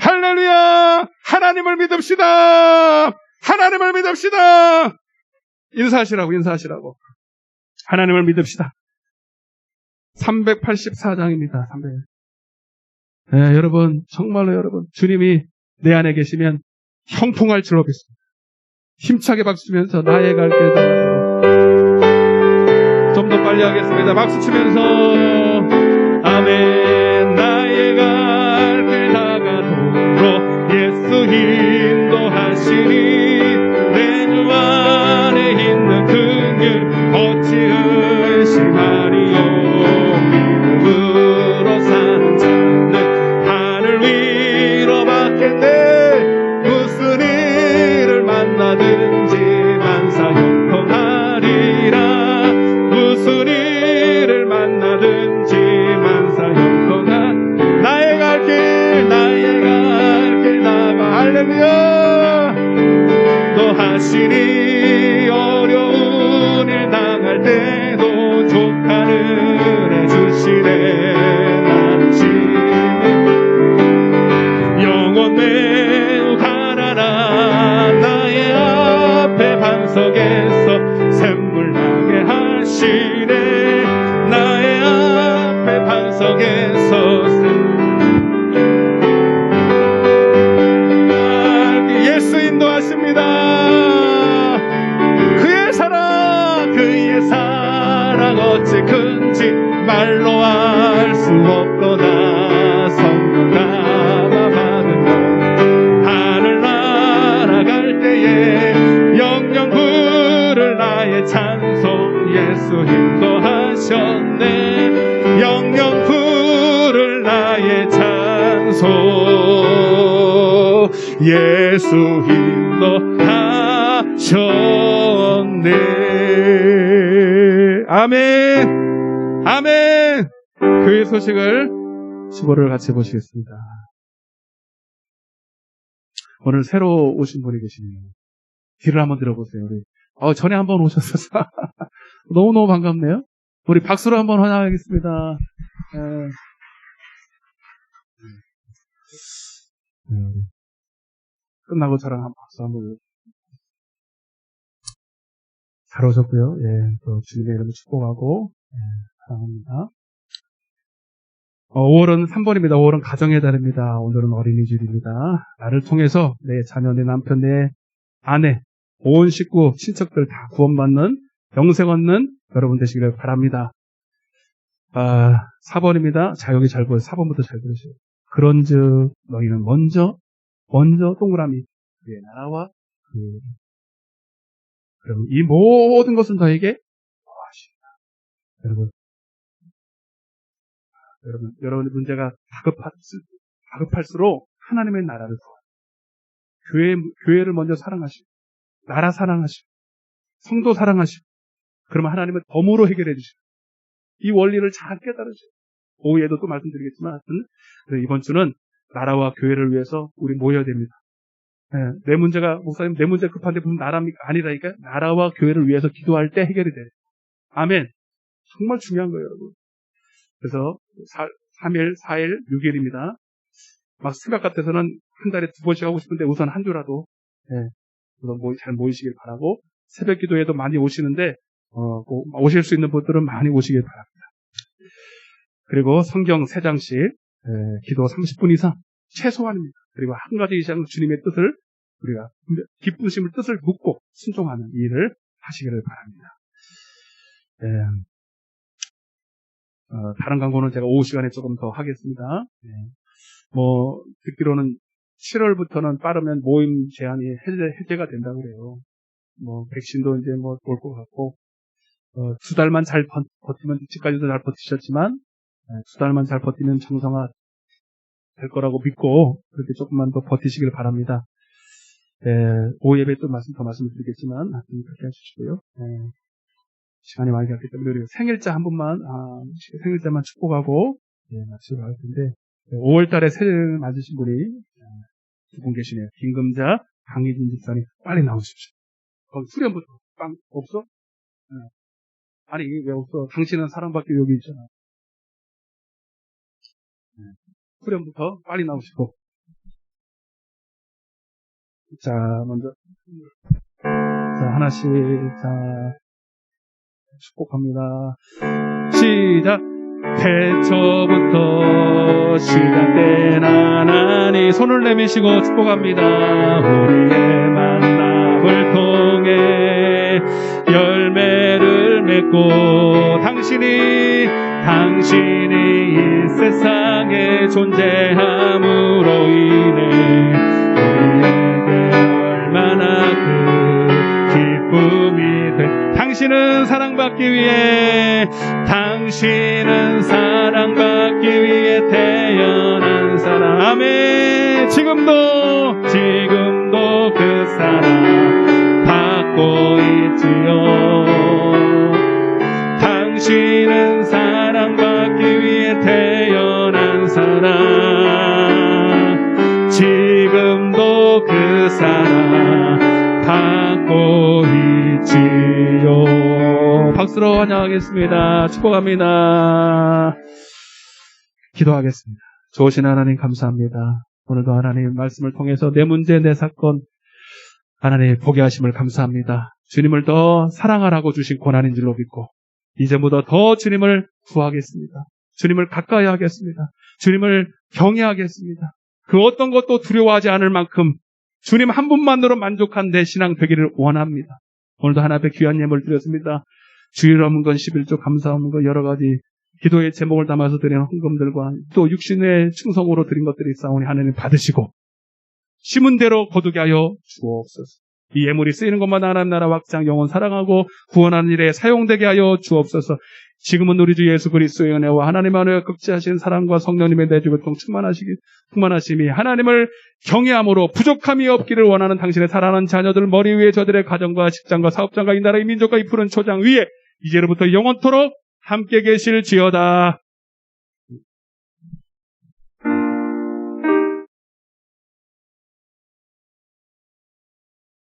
할렐루야. 하나님을 믿읍시다. 하나님을 믿읍시다. 인사하시라고. 하나님을 믿읍시다. 384장입니다. 네, 여러분, 정말로 여러분, 주님이 내 안에 계시면 형통할 줄 믿습니다. 힘차게 박수 치면서 나의 갈 길 좀 더 빨리 하겠습니다. 박수 치면서 아멘. 나의 갈 길 나가도록 예수 인도하시니 내 주 안에 있는 긍휼 어찌 의심하리요. 믿음으로 사는 자는 하늘 위로 받겠네. 무슨 일을 만나든지 만사 형통하리라. 무슨 일을 만나든지 만사 형통하. 나의 갈 길 나가. 할렐루야. 너 하시니 어려운 일 당할 때도 족하는 해주시네. 영원 매우 가난한 나의 앞에 반석에서 샘물 나게 하시네. 나의 앞에 반석에서 예수 인도하십니다. 그의 사랑 어찌 큰지 말로 알 수 없도다. 성령 담아 받은 것 하늘 날아갈 때에 영영 부를 나의 찬송. 예수 인도하셨네. 영영 부를 나의 찬송. 예수 인도하셨네. 아멘. 아멘. 그의 소식을 15를 같이 보시겠습니다. 오늘 새로 오신 분이 계시네요. 귀를 한번 들어보세요. 우리 전에 한번 오셨어서 너무너무 반갑네요. 우리 박수로 한번 환영하겠습니다. 끝나고 저랑 한 박수 한번. 잘 오셨고요. 예, 또 주님의 이름을 축복하고 사랑합니다. 5월은 3번입니다. 5월은 가정의 달입니다. 오늘은 어린이주일입니다. 나를 통해서 내 자녀, 내 남편, 내 아내, 온 식구, 친척들 다 구원받는, 영생 얻는 여러분 되시기를 바랍니다. 4번입니다. 자, 여기 잘 보세요. 4번부터 잘 들으세요. 그런즉 너희는 먼저 동그라미 그의 나라와 그럼 이 모든 것은 너에게 더하시리라. 여러분의 문제가 다급할수록 하나님의 나라를 도와요. 교회를 먼저 사랑하시고, 나라 사랑하시고, 성도 사랑하시고, 그러면 하나님은 덤으로 해결해 주시고, 이 원리를 잘 깨달으시고, 오후에도 또 말씀드리겠지만, 이번 주는 나라와 교회를 위해서 우리 모여야 됩니다. 내 문제가, 목사님, 내 문제 급한데 무슨 나라입니까? 아니라니까, 나라와 교회를 위해서 기도할 때 해결이 돼요. 아멘. 정말 중요한 거예요, 여러분. 그래서 3일, 4일, 6일입니다. 막 새벽 같아서는 한 달에 2번씩 하고 싶은데 우선 한 주라도 우선 잘 모이시길 바라고, 새벽 기도에도 많이 오시는데 오실 수 있는 분들은 많이 오시길 바랍니다. 그리고 성경 3장씩 기도 30분 이상 최소한입니다. 그리고 한 가지 이상 주님의 뜻을 우리가 기쁘심을 뜻을 묻고 순종하는 일을 하시기를 바랍니다. 다른 광고는 제가 오후 시간에 조금 더 하겠습니다. 듣기로는 7월부터는 빠르면 모임 제한이 해제가 된다고 그래요. 백신도 이제 올 것 같고, 2달만 잘 버티면, 지금까지도 잘 버티셨지만, 2달만 잘 버티면 정상화 될 거라고 믿고, 그렇게 조금만 더 버티시길 바랍니다. 오후 예배 또 더 말씀드리겠지만, 그렇게 해주시고요. 시간이 많이 갔기 때문에, 우리가 생일자 한 분만, 생일자만 축복하고, 마치도록 할 텐데, 5월 달에 생일 맞으신 분이, 두 분 계시네요. 김금자, 강희진 집사님, 빨리 나오십시오. 거기 수련부터, 빵, 없어? 아니, 이게 왜 없어? 당신은 사랑받기 여기 있잖아. 수련부터 빨리 나오시고. 자, 먼저. 자, 하나씩, 축복합니다. 시작! 태초부터 시작된 하나님 손을 내미시고 축복합니다. 우리의 만남을 통해 열매를 맺고 당신이 이 세상에 존재함으로 인해 우리에게 얼마나 그 기쁨이 돼. 당신은 사랑받기 위해 태어난 사람. 아멘. 지금도 그 사랑 받고 있지요. 당신은 사랑받기 위해 태어난 사람. 지금도 그 사랑 받고 있지요. 박수로 환영하겠습니다. 축복합니다. 기도하겠습니다. 좋으신 하나님 감사합니다. 오늘도 하나님 말씀을 통해서 내 문제 내 사건 하나님 보게 하심을 감사합니다. 주님을 더 사랑하라고 주신 고난인 줄로 믿고 이제보다 더 주님을 구하겠습니다. 주님을 가까이 하겠습니다. 주님을 경외하겠습니다. 그 어떤 것도 두려워하지 않을 만큼 주님 한 분만으로 만족한 내 신앙 되기를 원합니다. 오늘도 하나 앞에 귀한 예물 드렸습니다. 주일 없는 건 11조, 감사 없는 건 여러 가지 기도의 제목을 담아서 드리는 헌금들과 또 육신의 충성으로 드린 것들이 있사오니 하나님 받으시고 심은 대로 거두게 하여 주옵소서. 이 예물이 쓰이는 것마다 하나님 나라 확장 영혼 사랑하고 구원하는 일에 사용되게 하여 주옵소서. 지금은 우리 주 예수 그리스도의 은혜와 하나님 안에 극지하신 사랑과 성령님의 내주교통 충만하심이 하나님을 경외함으로 부족함이 없기를 원하는 당신의 사랑하는 자녀들 머리 위에 저들의 가정과 직장과 사업장과 이 나라의 민족과 이 푸른 초장 위에 이제로부터 영원토록 함께 계실지어다.